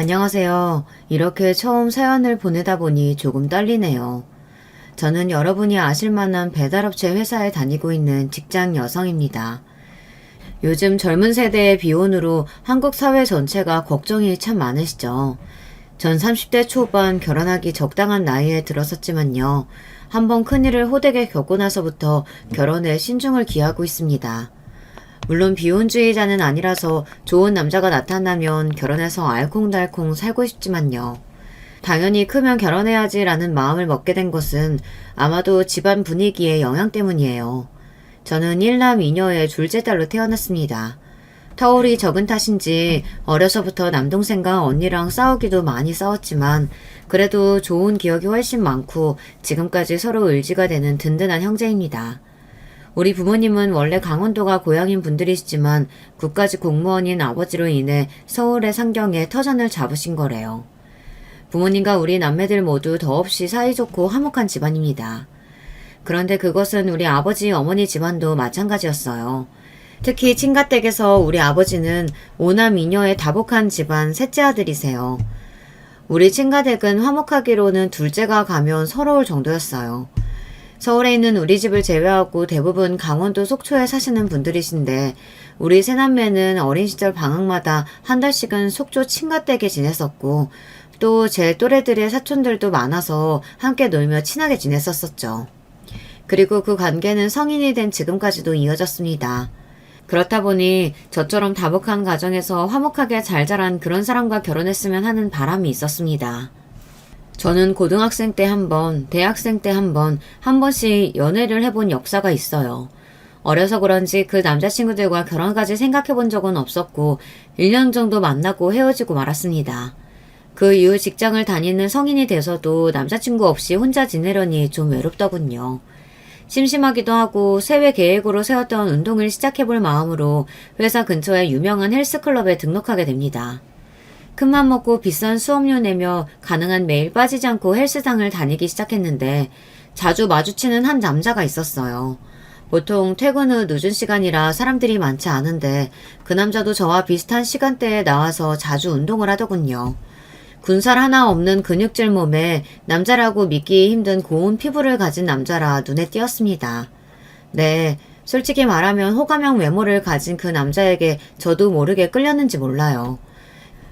안녕하세요. 이렇게 처음 사연을 보내다 보니 조금 떨리네요. 저는 여러분이 아실 만한 배달업체 회사에 다니고 있는 직장 여성입니다. 요즘 젊은 세대의 비혼으로 한국 사회 전체가 걱정이 참 많으시죠. 전 30대 초반 결혼하기 적당한 나이에 들어섰지만요. 한번 큰일을 호되게 겪고 나서부터 결혼에 신중을 기하고 있습니다. 물론 비혼주의자는 아니라서 좋은 남자가 나타나면 결혼해서 알콩달콩 살고 싶지만요. 당연히 크면 결혼해야지라는 마음을 먹게 된 것은 아마도 집안 분위기의 영향 때문이에요. 저는 1남 2녀의 둘째 딸로 태어났습니다. 터울이 적은 탓인지 어려서부터 남동생과 언니랑 싸우기도 많이 싸웠지만 그래도 좋은 기억이 훨씬 많고 지금까지 서로 의지가 되는 든든한 형제입니다. 우리 부모님은 원래 강원도가 고향인 분들이시지만 국가직 공무원인 아버지로 인해 서울의 상경에 터전을 잡으신 거래요. 부모님과 우리 남매들 모두 더없이 사이좋고 화목한 집안입니다. 그런데 그것은 우리 아버지 어머니 집안도 마찬가지였어요. 특히 친가댁에서 우리 아버지는 5남 2녀의 다복한 집안 셋째 아들이세요. 우리 친가댁은 화목하기로는 둘째가 가면 서러울 정도였어요. 서울에 있는 우리 집을 제외하고 대부분 강원도 속초에 사시는 분들이신데 우리 새남매는 어린 시절 방학마다 한 달씩은 속초 친가댁에 지냈었고 또 제 또래들의 사촌들도 많아서 함께 놀며 친하게 지냈었었죠. 그리고 그 관계는 성인이 된 지금까지도 이어졌습니다. 그렇다 보니 저처럼 다복한 가정에서 화목하게 잘 자란 그런 사람과 결혼했으면 하는 바람이 있었습니다. 저는 고등학생 때 한 번, 대학생 때 한 번씩 연애를 해본 역사가 있어요. 어려서 그런지 그 남자친구들과 결혼까지 생각해 본 적은 없었고 1년 정도 만나고 헤어지고 말았습니다. 그 이후 직장을 다니는 성인이 돼서도 남자친구 없이 혼자 지내려니 좀 외롭더군요. 심심하기도 하고 새해 계획으로 세웠던 운동을 시작해볼 마음으로 회사 근처에 유명한 헬스클럽에 등록하게 됩니다. 큰맘 먹고 비싼 수업료 내며 가능한 매일 빠지지 않고 헬스장을 다니기 시작했는데 자주 마주치는 한 남자가 있었어요. 보통 퇴근 후 늦은 시간이라 사람들이 많지 않은데 그 남자도 저와 비슷한 시간대에 나와서 자주 운동을 하더군요. 군살 하나 없는 근육질 몸에 남자라고 믿기 힘든 고운 피부를 가진 남자라 눈에 띄었습니다. 네, 솔직히 말하면 호감형 외모를 가진 그 남자에게 저도 모르게 끌렸는지 몰라요.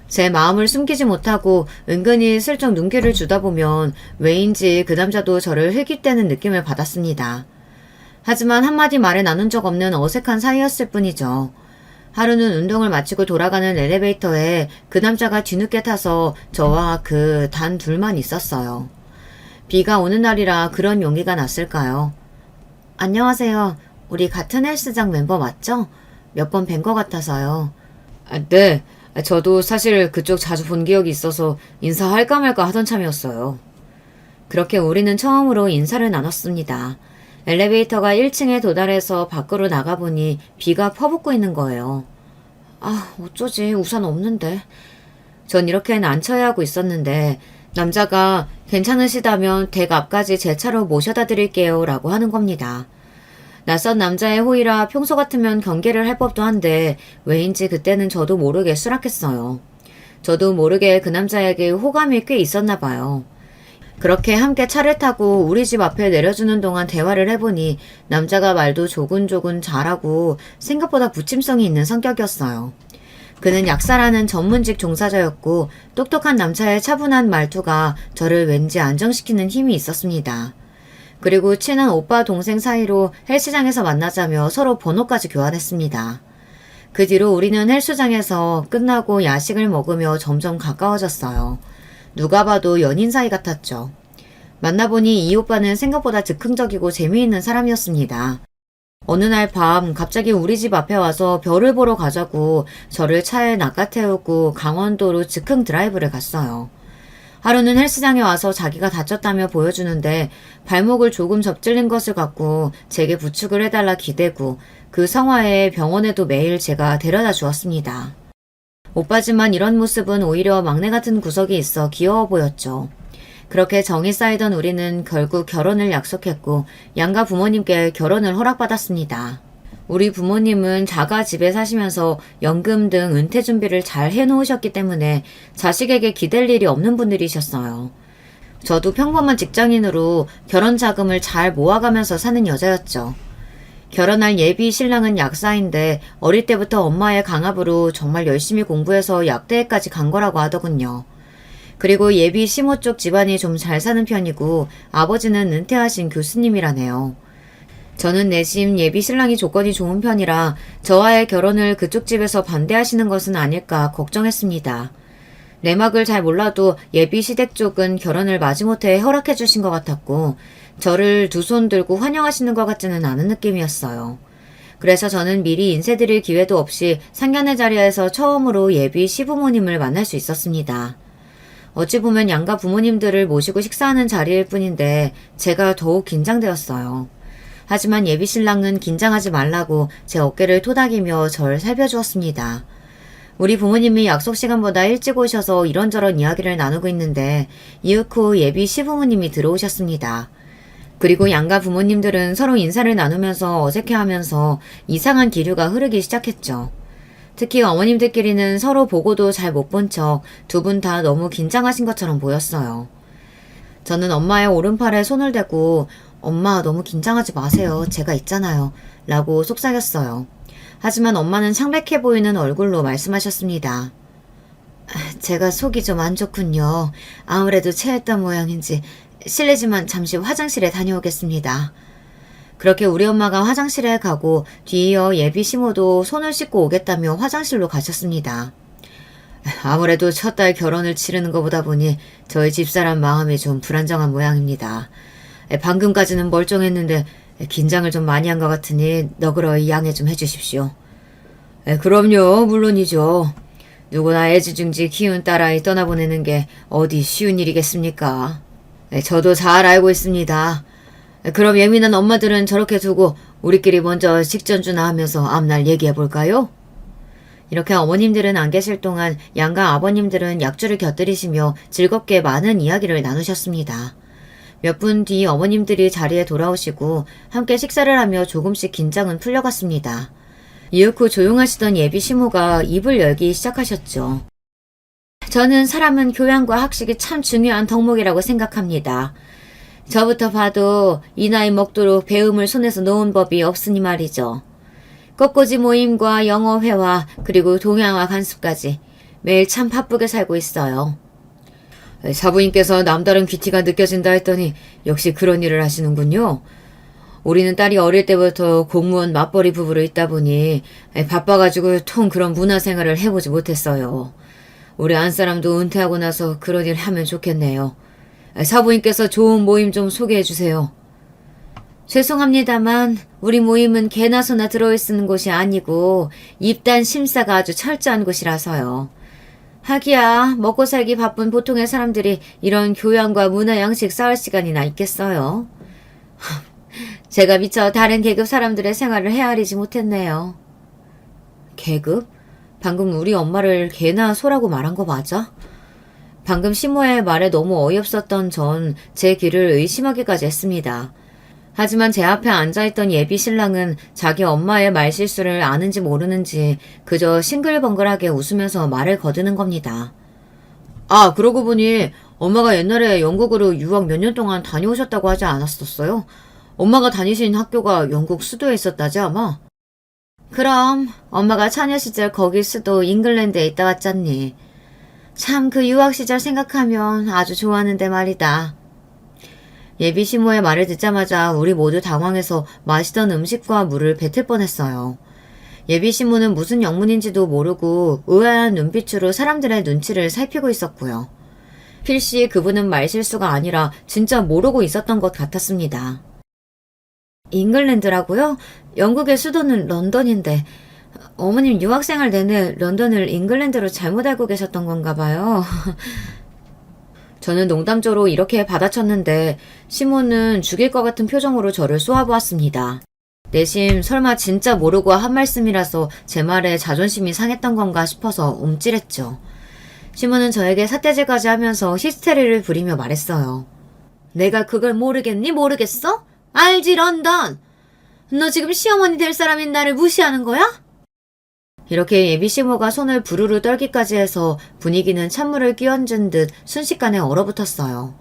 제 마음을 숨기지 못하고 은근히 슬쩍 눈길을 주다 보면 왜인지 그 남자도 저를 흘깃대는 느낌을 받았습니다. 하지만 한마디 말에 나눈 적 없는 어색한 사이였을 뿐이죠. 하루는 운동을 마치고 돌아가는 엘리베이터에 그 남자가 뒤늦게 타서 저와 그 단 둘만 있었어요. 비가 오는 날이라 그런 용기가 났을까요? 안녕하세요. 우리 같은 헬스장 멤버 맞죠? 몇 번 뵌 것 같아서요. 네. 저도 사실 그쪽 자주 본 기억이 있어서 인사할까 말까 하던 참이었어요. 그렇게 우리는 처음으로 인사를 나눴습니다. 엘리베이터가 1층에 도달해서 밖으로 나가보니 비가 퍼붓고 있는 거예요. 아, 어쩌지. 우산 없는데. 전 이렇게 난처해하고 있었는데 남자가 괜찮으시다면 댁 앞까지 제 차로 모셔다 드릴게요 라고 하는 겁니다. 낯선 남자의 호의라 평소 같으면 경계를 할 법도 한데 왜인지 그때는 저도 모르게 수락했어요. 저도 모르게 그 남자에게 호감이 꽤 있었나 봐요. 그렇게 함께 차를 타고 우리 집 앞에 내려주는 동안 대화를 해보니 남자가 말도 조근조근 잘하고 생각보다 부침성이 있는 성격이었어요. 그는 약사라는 전문직 종사자였고 똑똑한 남자의 차분한 말투가 저를 왠지 안정시키는 힘이 있었습니다. 그리고 친한 오빠 동생 사이로 헬스장에서 만나자며 서로 번호까지 교환했습니다. 그 뒤로 우리는 헬스장에서 끝나고 야식을 먹으며 점점 가까워졌어요. 누가 봐도 연인 사이 같았죠. 만나보니 이 오빠는 생각보다 즉흥적이고 재미있는 사람이었습니다. 어느 날 밤 갑자기 우리 집 앞에 와서 별을 보러 가자고 저를 차에 낚아태우고 강원도로 즉흥 드라이브를 갔어요. 하루는 헬스장에 와서 자기가 다쳤다며 보여주는데 발목을 조금 접질린 것을 갖고 제게 부축을 해달라 기대고 그 성화에 병원에도 매일 제가 데려다 주었습니다. 오빠지만 이런 모습은 오히려 막내 같은 구석이 있어 귀여워 보였죠. 그렇게 정이 쌓이던 우리는 결국 결혼을 약속했고 양가 부모님께 결혼을 허락받았습니다. 우리 부모님은 자가 집에 사시면서 연금 등 은퇴 준비를 잘 해놓으셨기 때문에 자식에게 기댈 일이 없는 분들이셨어요. 저도 평범한 직장인으로 결혼 자금을 잘 모아가면서 사는 여자였죠. 결혼할 예비 신랑은 약사인데 어릴 때부터 엄마의 강압으로 정말 열심히 공부해서 약대에까지 간 거라고 하더군요. 그리고 예비 시모 쪽 집안이 좀 잘 사는 편이고 아버지는 은퇴하신 교수님이라네요. 저는 내심 예비 신랑이 조건이 좋은 편이라 저와의 결혼을 그쪽 집에서 반대하시는 것은 아닐까 걱정했습니다. 내막을 잘 몰라도 예비 시댁 쪽은 결혼을 마지못해 허락해 주신 것 같았고 저를 두 손 들고 환영하시는 것 같지는 않은 느낌이었어요. 그래서 저는 미리 인사드릴 기회도 없이 상견례 자리에서 처음으로 예비 시부모님을 만날 수 있었습니다. 어찌 보면 양가 부모님들을 모시고 식사하는 자리일 뿐인데 제가 더욱 긴장되었어요. 하지만 예비 신랑은 긴장하지 말라고 제 어깨를 토닥이며 절 살펴주었습니다. 우리 부모님이 약속 시간보다 일찍 오셔서 이런저런 이야기를 나누고 있는데 이윽 후 예비 시부모님이 들어오셨습니다. 그리고 양가 부모님들은 서로 인사를 나누면서 어색해하면서 이상한 기류가 흐르기 시작했죠. 특히 어머님들끼리는 서로 보고도 잘 못 본 척 두 분 다 너무 긴장하신 것처럼 보였어요. 저는 엄마의 오른팔에 손을 대고 엄마 너무 긴장하지 마세요. 제가 있잖아요. 라고 속삭였어요. 하지만 엄마는 창백해 보이는 얼굴로 말씀하셨습니다. 제가 속이 좀 안 좋군요. 아무래도 체했던 모양인지 실례지만 잠시 화장실에 다녀오겠습니다. 그렇게 우리 엄마가 화장실에 가고 뒤이어 예비 시모도 손을 씻고 오겠다며 화장실로 가셨습니다. 아무래도 첫 달 결혼을 치르는 것보다 보니 저희 집사람 마음이 좀 불안정한 모양입니다. 방금까지는 멀쩡했는데 긴장을 좀 많이 한 것 같으니 너그러이 양해 좀 해주십시오. 그럼요, 물론이죠. 누구나 애지중지 키운 딸아이 떠나보내는 게 어디 쉬운 일이겠습니까? 저도 잘 알고 있습니다. 그럼 예민한 엄마들은 저렇게 두고 우리끼리 먼저 식전주나 하면서 앞날 얘기해볼까요? 이렇게 어머님들은 안 계실 동안 양가 아버님들은 약주를 곁들이시며 즐겁게 많은 이야기를 나누셨습니다. 몇 분 뒤 어머님들이 자리에 돌아오시고 함께 식사를 하며 조금씩 긴장은 풀려갔습니다. 이윽 후 조용하시던 예비 시모가 입을 열기 시작하셨죠. 저는 사람은 교양과 학식이 참 중요한 덕목이라고 생각합니다. 저부터 봐도 이 나이 먹도록 배움을 손에서 놓은 법이 없으니 말이죠. 꽃꽂이 모임과 영어회화 그리고 동양화 간수까지 매일 참 바쁘게 살고 있어요. 사부인께서 남다른 귀티가 느껴진다 했더니 역시 그런 일을 하시는군요. 우리는 딸이 어릴 때부터 공무원 맞벌이 부부로 있다 보니 바빠가지고 통 그런 문화생활을 해보지 못했어요. 우리 안사람도 은퇴하고 나서 그런 일 하면 좋겠네요. 사부인께서 좋은 모임 좀 소개해주세요. 죄송합니다만 우리 모임은 개나 소나 들어있는 곳이 아니고 입단 심사가 아주 철저한 곳이라서요. 하기야 먹고 살기 바쁜 보통의 사람들이 이런 교양과 문화 양식 쌓을 시간이나 있겠어요. 제가 미처 다른 계급 사람들의 생활을 헤아리지 못했네요. 계급? 방금 우리 엄마를 개나 소라고 말한 거 맞아? 방금 시모의 말에 너무 어이없었던 전 제 귀를 의심하기까지 했습니다. 하지만 제 앞에 앉아있던 예비 신랑은 자기 엄마의 말실수를 아는지 모르는지 그저 싱글벙글하게 웃으면서 말을 거드는 겁니다. 아, 그러고 보니 엄마가 옛날에 영국으로 유학 몇 년 동안 다녀오셨다고 하지 않았었어요? 엄마가 다니신 학교가 영국 수도에 있었다지 아마? 그럼 엄마가 처녀 시절 거기 수도 잉글랜드에 있다 왔잖니. 참 그 유학 시절 생각하면 아주 좋았는데 말이다. 예비 시모의 말을 듣자마자 우리 모두 당황해서 마시던 음식과 물을 뱉을 뻔했어요. 예비 시모는 무슨 영문인지도 모르고 의아한 눈빛으로 사람들의 눈치를 살피고 있었고요. 필시 그분은 말실수가 아니라 진짜 모르고 있었던 것 같았습니다. 잉글랜드라고요? 영국의 수도는 런던인데 어머님 유학생활 내내 런던을 잉글랜드로 잘못 알고 계셨던 건가 봐요. 저는 농담조로 이렇게 받아쳤는데 시모는 죽일 것 같은 표정으로 저를 쏘아보았습니다. 내심 설마 진짜 모르고 한 말씀이라서 제 말에 자존심이 상했던 건가 싶어서 움찔했죠. 시모는 저에게 삿대질까지 하면서 히스테리를 부리며 말했어요. 내가 그걸 모르겠니? 모르겠어? 알지 런던! 너 지금 시어머니 될 사람인 나를 무시하는 거야? 이렇게 예비 시모가 손을 부르르 떨기까지 해서 분위기는 찬물을 끼얹은 듯 순식간에 얼어붙었어요.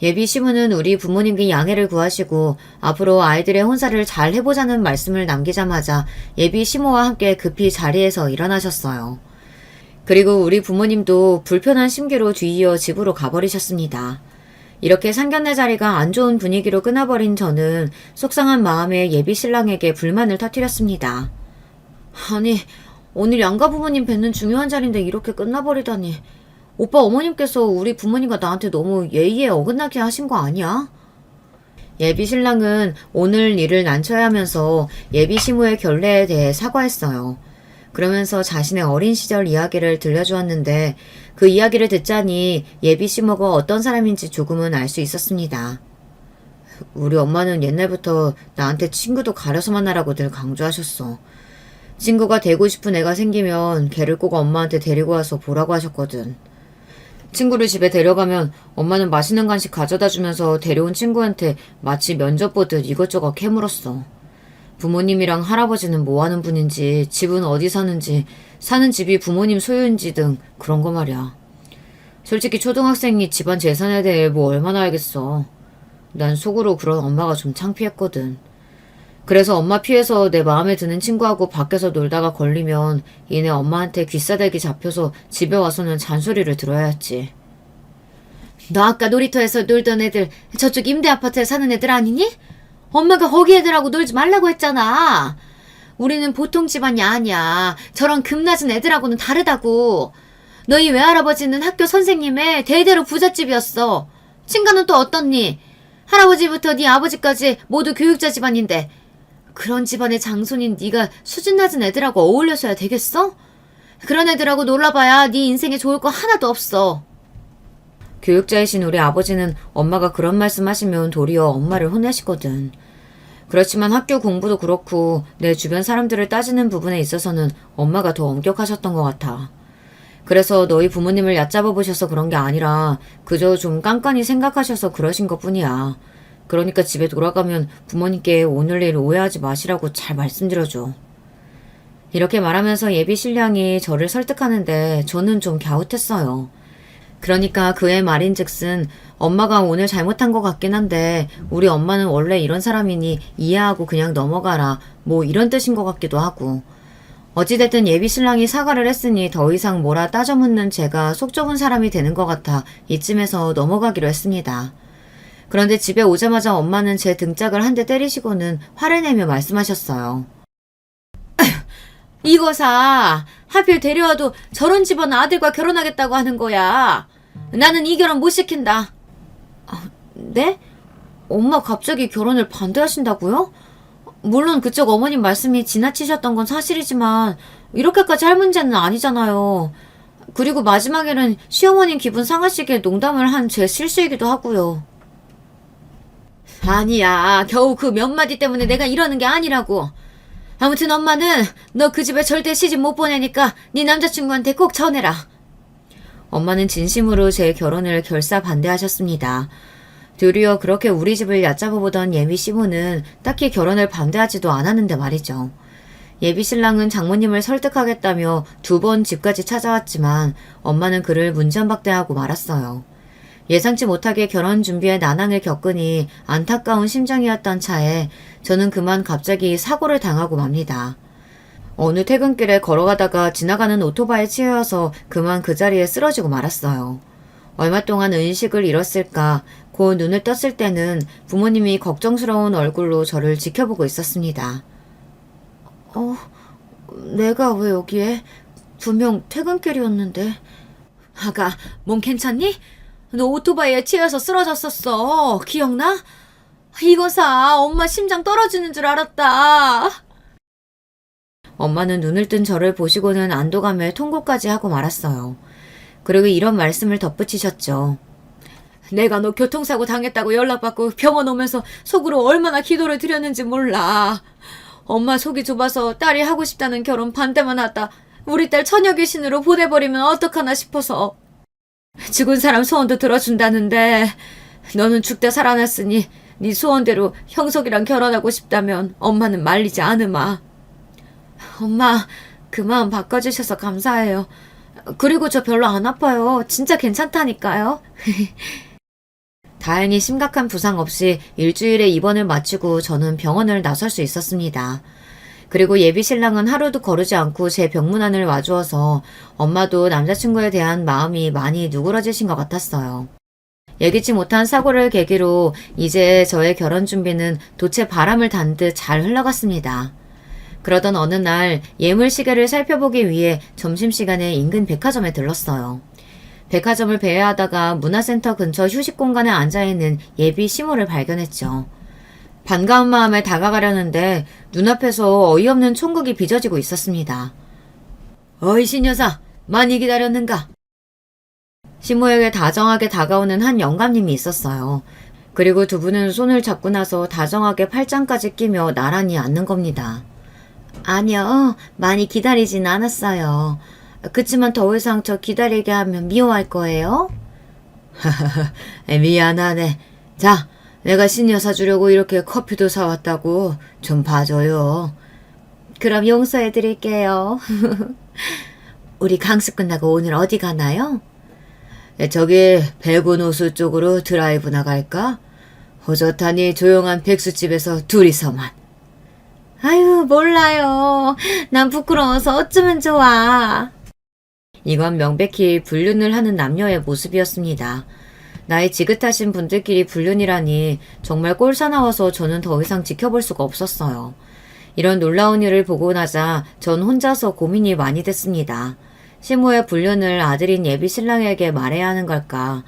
예비 시모는 우리 부모님께 양해를 구하시고 앞으로 아이들의 혼사를 잘 해보자는 말씀을 남기자마자 예비 시모와 함께 급히 자리에서 일어나셨어요. 그리고 우리 부모님도 불편한 심기로 뒤이어 집으로 가버리셨습니다. 이렇게 상견례 자리가 안 좋은 분위기로 끊어버린 저는 속상한 마음에 예비 신랑에게 불만을 터뜨렸습니다. 아니, 오늘 양가 부모님 뵙는 중요한 자리인데 이렇게 끝나버리다니. 오빠 어머님께서 우리 부모님과 나한테 너무 예의에 어긋나게 하신 거 아니야? 예비 신랑은 오늘 일을 난처해 하면서 예비 시모의 결례에 대해 사과했어요. 그러면서 자신의 어린 시절 이야기를 들려주었는데 그 이야기를 듣자니 예비 시모가 어떤 사람인지 조금은 알 수 있었습니다. 우리 엄마는 옛날부터 나한테 친구도 가려서 만나라고 늘 강조하셨어. 친구가 되고 싶은 애가 생기면 걔를 꼭 엄마한테 데리고 와서 보라고 하셨거든. 친구를 집에 데려가면 엄마는 맛있는 간식 가져다 주면서 데려온 친구한테 마치 면접 보듯 이것저것 캐물었어. 부모님이랑 할아버지는 뭐 하는 분인지, 집은 어디 사는지, 사는 집이 부모님 소유인지 등 그런 거 말이야. 솔직히 초등학생이 집안 재산에 대해 뭐 얼마나 알겠어. 난 속으로 그런 엄마가 좀 창피했거든. 그래서 엄마 피해서 내 마음에 드는 친구하고 밖에서 놀다가 걸리면 이내 엄마한테 귀싸대기 잡혀서 집에 와서는 잔소리를 들어야 했지. 너 아까 놀이터에서 놀던 애들 저쪽 임대 아파트에 사는 애들 아니니? 엄마가 거기 애들하고 놀지 말라고 했잖아. 우리는 보통 집안이 아니야. 저런 금낮은 애들하고는 다르다고. 너희 외할아버지는 학교 선생님의 대대로 부잣집이었어. 친가는 또 어떻니? 할아버지부터 네 아버지까지 모두 교육자 집안인데 그런 집안의 장손인 네가 수준 낮은 애들하고 어울려서야 되겠어? 그런 애들하고 놀아봐야 네 인생에 좋을 거 하나도 없어. 교육자이신 우리 아버지는 엄마가 그런 말씀 하시면 도리어 엄마를 혼내시거든. 그렇지만 학교 공부도 그렇고 내 주변 사람들을 따지는 부분에 있어서는 엄마가 더 엄격하셨던 것 같아. 그래서 너희 부모님을 얕잡아 보셔서 그런 게 아니라 그저 좀 깐깐히 생각하셔서 그러신 것뿐이야. 그러니까 집에 돌아가면 부모님께 오늘 일 오해하지 마시라고 잘 말씀드려줘. 이렇게 말하면서 예비 신랑이 저를 설득하는데 저는 좀 갸웃했어요. 그러니까 그의 말인즉슨 엄마가 오늘 잘못한 것 같긴 한데 우리 엄마는 원래 이런 사람이니 이해하고 그냥 넘어가라 뭐 이런 뜻인 것 같기도 하고. 어찌됐든 예비 신랑이 사과를 했으니 더 이상 뭐라 따져 묻는 제가 속 좁은 사람이 되는 것 같아 이쯤에서 넘어가기로 했습니다. 그런데 집에 오자마자 엄마는 제 등짝을 한 대 때리시고는 화를 내며 말씀하셨어요. 이거사, 하필 데려와도 저런 집안 아들과 결혼하겠다고 하는 거야. 나는 이 결혼 못 시킨다. 네? 엄마 갑자기 결혼을 반대하신다고요? 물론 그쪽 어머님 말씀이 지나치셨던 건 사실이지만 이렇게까지 할 문제는 아니잖아요. 그리고 마지막에는 시어머님 기분 상하시게 농담을 한 제 실수이기도 하고요. 아니야. 겨우 그 몇 마디 때문에 내가 이러는 게 아니라고. 아무튼 엄마는 너 그 집에 절대 시집 못 보내니까 네 남자친구한테 꼭 전해라. 엄마는 진심으로 제 결혼을 결사 반대하셨습니다. 도리어 그렇게 우리 집을 얕잡아 보던 예비 시부는 딱히 결혼을 반대하지도 않았는데 말이죠. 예비 신랑은 장모님을 설득하겠다며 2번 집까지 찾아왔지만 엄마는 그를 문전박대하고 말았어요. 예상치 못하게 결혼 준비에 난항을 겪으니 안타까운 심정이었던 차에 저는 그만 갑자기 사고를 당하고 맙니다. 어느 퇴근길에 걸어가다가 지나가는 오토바이에 치여서 그만 그 자리에 쓰러지고 말았어요. 얼마 동안 의식을 잃었을까 곧 눈을 떴을 때는 부모님이 걱정스러운 얼굴로 저를 지켜보고 있었습니다. 내가 왜 여기에? 분명 퇴근길이었는데. 아가, 몸 괜찮니? 너 오토바이에 치여서 쓰러졌었어. 기억나? 이거사, 엄마 심장 떨어지는 줄 알았다. 엄마는 눈을 뜬 저를 보시고는 안도감에 통곡까지 하고 말았어요. 그리고 이런 말씀을 덧붙이셨죠. 내가 너 교통사고 당했다고 연락받고 병원 오면서 속으로 얼마나 기도를 드렸는지 몰라. 엄마 속이 좁아서 딸이 하고 싶다는 결혼 반대만 하다 우리 딸 처녀 귀신으로 보내버리면 어떡하나 싶어서. 죽은 사람 소원도 들어준다는데 너는 죽다 살아났으니 네 소원대로 형석이랑 결혼하고 싶다면 엄마는 말리지 않으마. 엄마, 그 마음 바꿔주셔서 감사해요. 그리고 저 별로 안 아파요. 진짜 괜찮다니까요. 다행히 심각한 부상 없이 일주일에 입원을 마치고 저는 병원을 나설 수 있었습니다. 그리고 예비 신랑은 하루도 거르지 않고 제 병문안을 와주어서 엄마도 남자친구에 대한 마음이 많이 누그러지신 것 같았어요. 예기치 못한 사고를 계기로 이제 저의 결혼 준비는 돛에 바람을 단 듯 잘 흘러갔습니다. 그러던 어느 날 예물 시계를 살펴보기 위해 점심시간에 인근 백화점에 들렀어요. 백화점을 배회하다가 문화센터 근처 휴식 공간에 앉아있는 예비 시모를 발견했죠. 반가운 마음에 다가가려는데 눈앞에서 어이없는 총각이 빚어지고 있었습니다. 어이 신여사, 많이 기다렸는가? 시모에게 다정하게 다가오는 한 영감님이 있었어요. 그리고 두 분은 손을 잡고 나서 다정하게 팔짱까지 끼며 나란히 앉는 겁니다. 아니요, 많이 기다리진 않았어요. 그치만 더 이상 저 기다리게 하면 미워할 거예요? 미안하네. 자, 내가 신여사 주려고 이렇게 커피도 사왔다고 좀 봐줘요. 그럼 용서해드릴게요. 우리 강습 끝나고 오늘 어디 가나요? 저기 백운호수 쪽으로 드라이브 나갈까? 호젓하니 조용한 백수집에서 둘이서만. 아유, 몰라요. 난 부끄러워서 어쩌면 좋아. 이건 명백히 불륜을 하는 남녀의 모습이었습니다. 나이 지긋하신 분들끼리 불륜이라니 정말 꼴사나워서 저는 더 이상 지켜볼 수가 없었어요. 이런 놀라운 일을 보고 나자 전 혼자서 고민이 많이 됐습니다. 시모의 불륜을 아들인 예비 신랑에게 말해야 하는 걸까?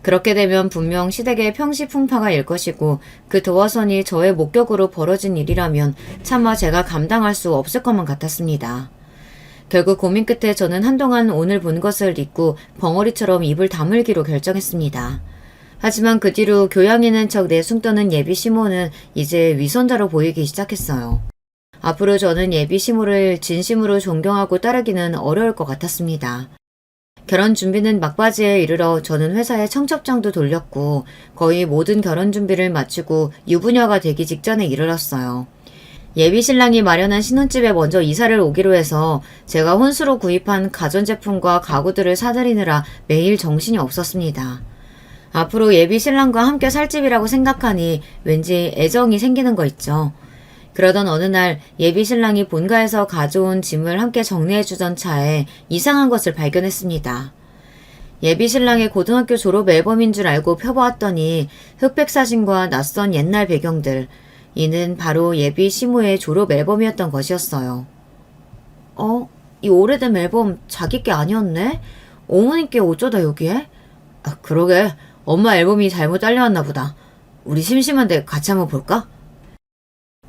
그렇게 되면 분명 시댁의 평시풍파가 일 것이고 그 도화선이 저의 목격으로 벌어진 일이라면 차마 제가 감당할 수 없을 것만 같았습니다. 결국 고민 끝에 저는 한동안 오늘 본 것을 잊고 벙어리처럼 입을 다물기로 결정했습니다. 하지만 그 뒤로 교양 있는 척 내숭 떠는 예비 시모는 이제 위선자로 보이기 시작했어요. 앞으로 저는 예비 시모를 진심으로 존경하고 따르기는 어려울 것 같았습니다. 결혼 준비는 막바지에 이르러 저는 회사에 청첩장도 돌렸고 거의 모든 결혼 준비를 마치고 유부녀가 되기 직전에 이르렀어요. 예비 신랑이 마련한 신혼집에 먼저 이사를 오기로 해서 제가 혼수로 구입한 가전제품과 가구들을 사들이느라 매일 정신이 없었습니다. 앞으로 예비 신랑과 함께 살 집이라고 생각하니 왠지 애정이 생기는 거 있죠. 그러던 어느 날 예비 신랑이 본가에서 가져온 짐을 함께 정리해주던 차에 이상한 것을 발견했습니다. 예비 신랑의 고등학교 졸업 앨범인 줄 알고 펴보았더니 흑백 사진과 낯선 옛날 배경들, 이는 바로 예비 시모의 졸업 앨범이었던 것이었어요. 이 오래된 앨범 자기 게 아니었네? 어머님께 어쩌다 여기에? 그러게, 엄마 앨범이 잘못 딸려왔나 보다. 우리 심심한데 같이 한번 볼까?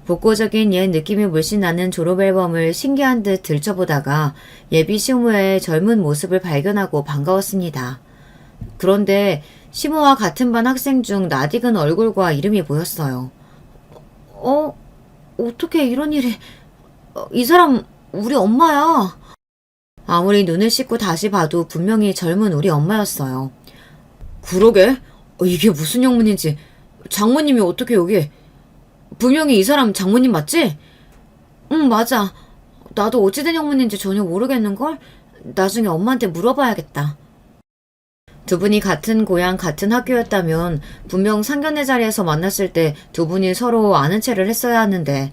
복고적인 옛 느낌이 물씬 나는 졸업 앨범을 신기한 듯 들춰보다가 예비 시모의 젊은 모습을 발견하고 반가웠습니다. 그런데 시모와 같은 반 학생 중 낯익은 얼굴과 이름이 보였어요. 어떻게 이런 일이... 이 사람 우리 엄마야. 아무리 눈을 씻고 다시 봐도 분명히 젊은 우리 엄마였어요. 그러게? 이게 무슨 영문인지. 장모님이 어떻게 여기... 분명히 이 사람 장모님 맞지? 응, 맞아. 나도 어찌된 영문인지 전혀 모르겠는걸? 나중에 엄마한테 물어봐야겠다. 두 분이 같은 고향 같은 학교였다면 분명 상견례 자리에서 만났을 때 두 분이 서로 아는 체를 했어야 하는데,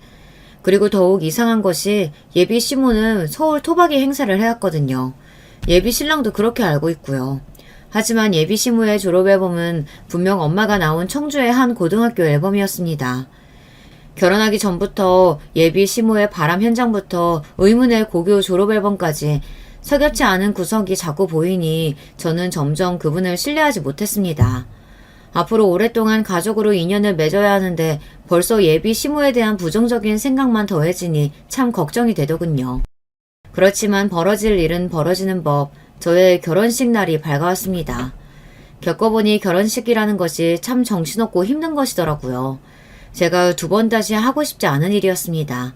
그리고 더욱 이상한 것이 예비 시모는 서울 토박이 행사를 해왔거든요. 예비 신랑도 그렇게 알고 있고요. 하지만 예비 시모의 졸업 앨범은 분명 엄마가 나온 청주의 한 고등학교 앨범이었습니다. 결혼하기 전부터 예비 시모의 바람 현장부터 의문의 고교 졸업 앨범까지 석엽지 않은 구석이 자꾸 보이니 저는 점점 그분을 신뢰하지 못했습니다. 앞으로 오랫동안 가족으로 인연을 맺어야 하는데 벌써 예비 시모에 대한 부정적인 생각만 더해지니 참 걱정이 되더군요. 그렇지만 벌어질 일은 벌어지는 법, 저의 결혼식 날이 밝아왔습니다. 겪어보니 결혼식이라는 것이 참 정신없고 힘든 것이더라고요. 제가 두 번 다시 하고 싶지 않은 일이었습니다.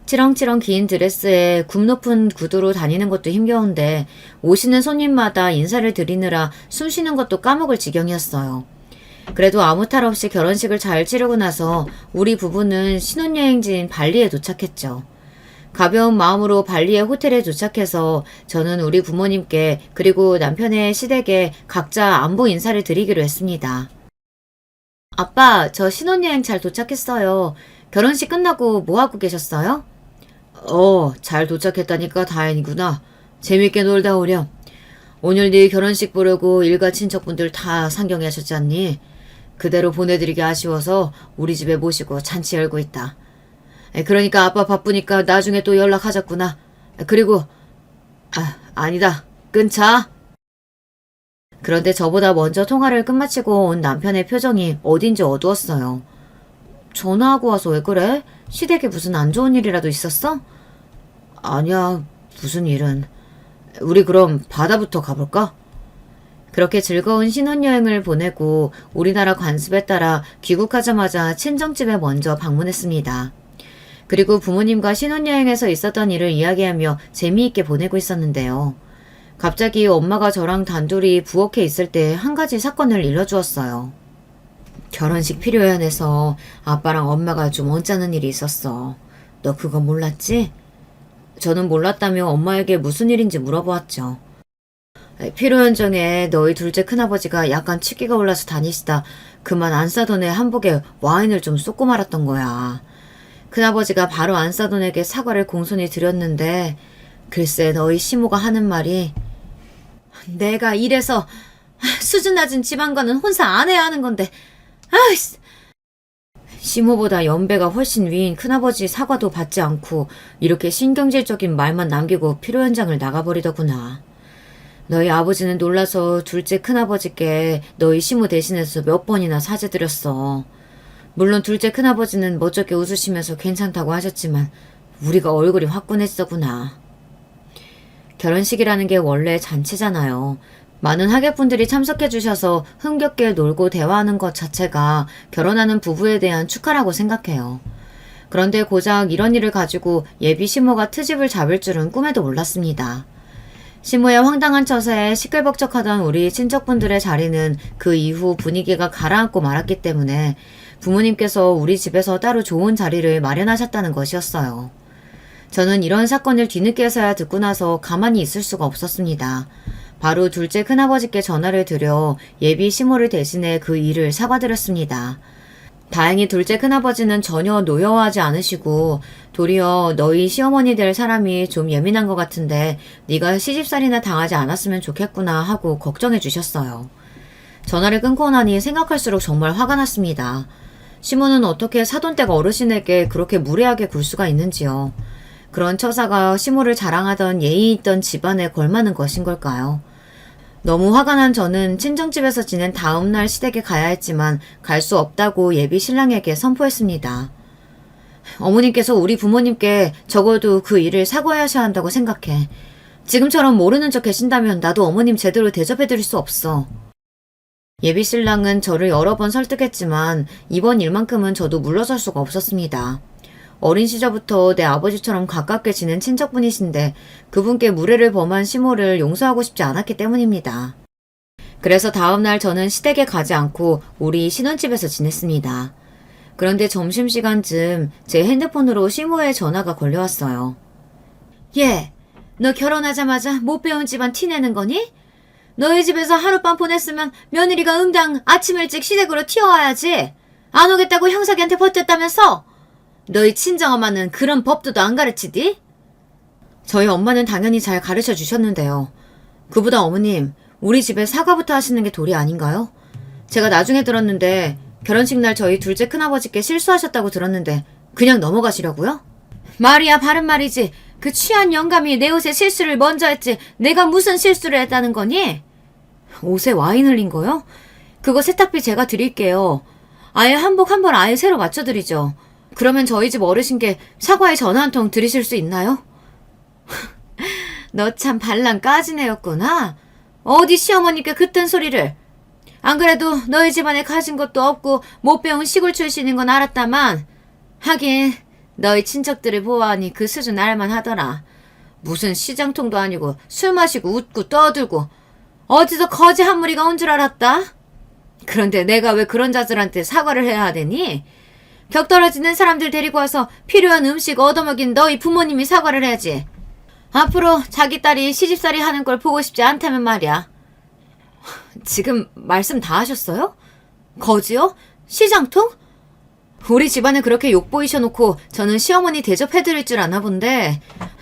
치렁치렁 긴 드레스에 굽 높은 구두로 다니는 것도 힘겨운데 오시는 손님마다 인사를 드리느라 숨 쉬는 것도 까먹을 지경이었어요. 그래도 아무 탈 없이 결혼식을 잘 치르고 나서 우리 부부는 신혼여행지인 발리에 도착했죠. 가벼운 마음으로 발리의 호텔에 도착해서 저는 우리 부모님께 그리고 남편의 시댁에 각자 안부 인사를 드리기로 했습니다. 아빠, 저 신혼여행 잘 도착했어요. 결혼식 끝나고 뭐 하고 계셨어요? 잘 도착했다니까 다행이구나. 재밌게 놀다 오렴. 오늘 네 결혼식 보려고 일가 친척분들 다 상경해 하셨지 않니? 그대로 보내드리기 아쉬워서 우리 집에 모시고 잔치 열고 있다. 그러니까 아빠 바쁘니까 나중에 또 연락하자꾸나. 그리고 아니다. 끊자. 그런데 저보다 먼저 통화를 끝마치고 온 남편의 표정이 어딘지 어두웠어요. 전화하고 와서 왜 그래? 시댁에 무슨 안 좋은 일이라도 있었어? 아니야, 무슨 일은. 우리 그럼 바다부터 가볼까? 그렇게 즐거운 신혼여행을 보내고 우리나라 관습에 따라 귀국하자마자 친정집에 먼저 방문했습니다. 그리고 부모님과 신혼여행에서 있었던 일을 이야기하며 재미있게 보내고 있었는데요. 갑자기 엄마가 저랑 단둘이 부엌에 있을 때 한 가지 사건을 일러주었어요. 결혼식 필요해서 아빠랑 엄마가 좀 언짢은 일이 있었어. 너 그거 몰랐지? 저는 몰랐다며 엄마에게 무슨 일인지 물어보았죠. 필요 현장에 너희 둘째 큰아버지가 약간 치기가 올라서 다니시다 그만 안 싸던 애 한복에 와인을 좀 쏟고 말았던 거야. 큰아버지가 바로 안 싸던 애에게 사과를 공손히 드렸는데 글쎄 너희 시모가 하는 말이 내가 이래서 수준 낮은 집안과는 혼사 안 해야 하는 건데 아이씨. 시모보다 연배가 훨씬 위인 큰아버지 사과도 받지 않고 이렇게 신경질적인 말만 남기고 필요 현장을 나가버리더구나. 너희 아버지는 놀라서 둘째 큰아버지께 너희 시모 대신해서 몇 번이나 사죄드렸어. 물론 둘째 큰아버지는 멋쩍게 웃으시면서 괜찮다고 하셨지만 우리가 얼굴이 화끈했었구나. 결혼식이라는 게 원래 잔치잖아요. 많은 하객분들이 참석해 주셔서 흥겹게 놀고 대화하는 것 자체가 결혼하는 부부에 대한 축하라고 생각해요. 그런데 고작 이런 일을 가지고 예비 시모가 트집을 잡을 줄은 꿈에도 몰랐습니다. 시모의 황당한 처사에 시끌벅적하던 우리 친척분들의 자리는 그 이후 분위기가 가라앉고 말았기 때문에 부모님께서 우리 집에서 따로 좋은 자리를 마련하셨다는 것이었어요. 저는 이런 사건을 뒤늦게서야 듣고 나서 가만히 있을 수가 없었습니다. 바로 둘째 큰아버지께 전화를 드려 예비 시모를 대신해 그 일을 사과드렸습니다. 다행히 둘째 큰아버지는 전혀 노여워하지 않으시고 도리어 너희 시어머니 될 사람이 좀 예민한 것 같은데 네가 시집살이나 당하지 않았으면 좋겠구나 하고 걱정해 주셨어요. 전화를 끊고 나니 생각할수록 정말 화가 났습니다. 시모는 어떻게 사돈댁 어르신에게 그렇게 무례하게 굴 수가 있는지요. 그런 처사가 시모를 자랑하던 예의 있던 집안에 걸맞는 것인 걸까요? 너무 화가 난 저는 친정집에서 지낸 다음날 시댁에 가야 했지만 갈 수 없다고 예비 신랑에게 선포했습니다. 어머님께서 우리 부모님께 적어도 그 일을 사과하셔야 한다고 생각해. 지금처럼 모르는 척 계신다면 나도 어머님 제대로 대접해드릴 수 없어. 예비 신랑은 저를 여러 번 설득했지만 이번 일만큼은 저도 물러설 수가 없었습니다. 어린 시절부터 내 아버지처럼 가깝게 지낸 친척분이신데 그분께 무례를 범한 시모를 용서하고 싶지 않았기 때문입니다. 그래서 다음날 저는 시댁에 가지 않고 우리 신혼집에서 지냈습니다. 그런데 점심시간쯤 제 핸드폰으로 시모의 전화가 걸려왔어요. 얘, 너 결혼하자마자 못 배운 집안 티내는 거니? 너희 집에서 하룻밤 보냈으면 며느리가 응당 아침 일찍 시댁으로 튀어와야지. 안 오겠다고 형사기한테 버텼다면서? 너희 친정엄마는 그런 법도도 안 가르치디? 저희 엄마는 당연히 잘 가르쳐 주셨는데요. 그보다 어머님, 우리 집에 사과부터 하시는 게 도리 아닌가요? 제가 나중에 들었는데 결혼식 날 저희 둘째 큰아버지께 실수하셨다고 들었는데 그냥 넘어가시려고요? 말이야 바른 말이지. 그 취한 영감이 내 옷에 실수를 먼저 했지 내가 무슨 실수를 했다는 거니? 옷에 와인 흘린 거요? 그거 세탁비 제가 드릴게요. 아예 한복 한 벌 아예 새로 맞춰드리죠. 그러면 저희 집 어르신께 사과에 전화 한 통 드리실 수 있나요? 너 참 발랑 까진 애였구나. 어디 시어머니께 그딴 소리를. 안 그래도 너희 집안에 가진 것도 없고 못 배운 시골 출신인 건 알았다만 하긴 너희 친척들을 보아하니 그 수준 알만 하더라. 무슨 시장통도 아니고 술 마시고 웃고 떠들고 어디서 거지 한 무리가 온 줄 알았다? 그런데 내가 왜 그런 자들한테 사과를 해야 하더니? 격 떨어지는 사람들 데리고 와서 필요한 음식 얻어먹인 너희 부모님이 사과를 해야지. 앞으로 자기 딸이 시집살이 하는 걸 보고 싶지 않다면 말이야. 지금 말씀 다 하셨어요? 거지요? 시장통? 우리 집안에 그렇게 욕보이셔놓고 저는 시어머니 대접해드릴 줄 아나 본데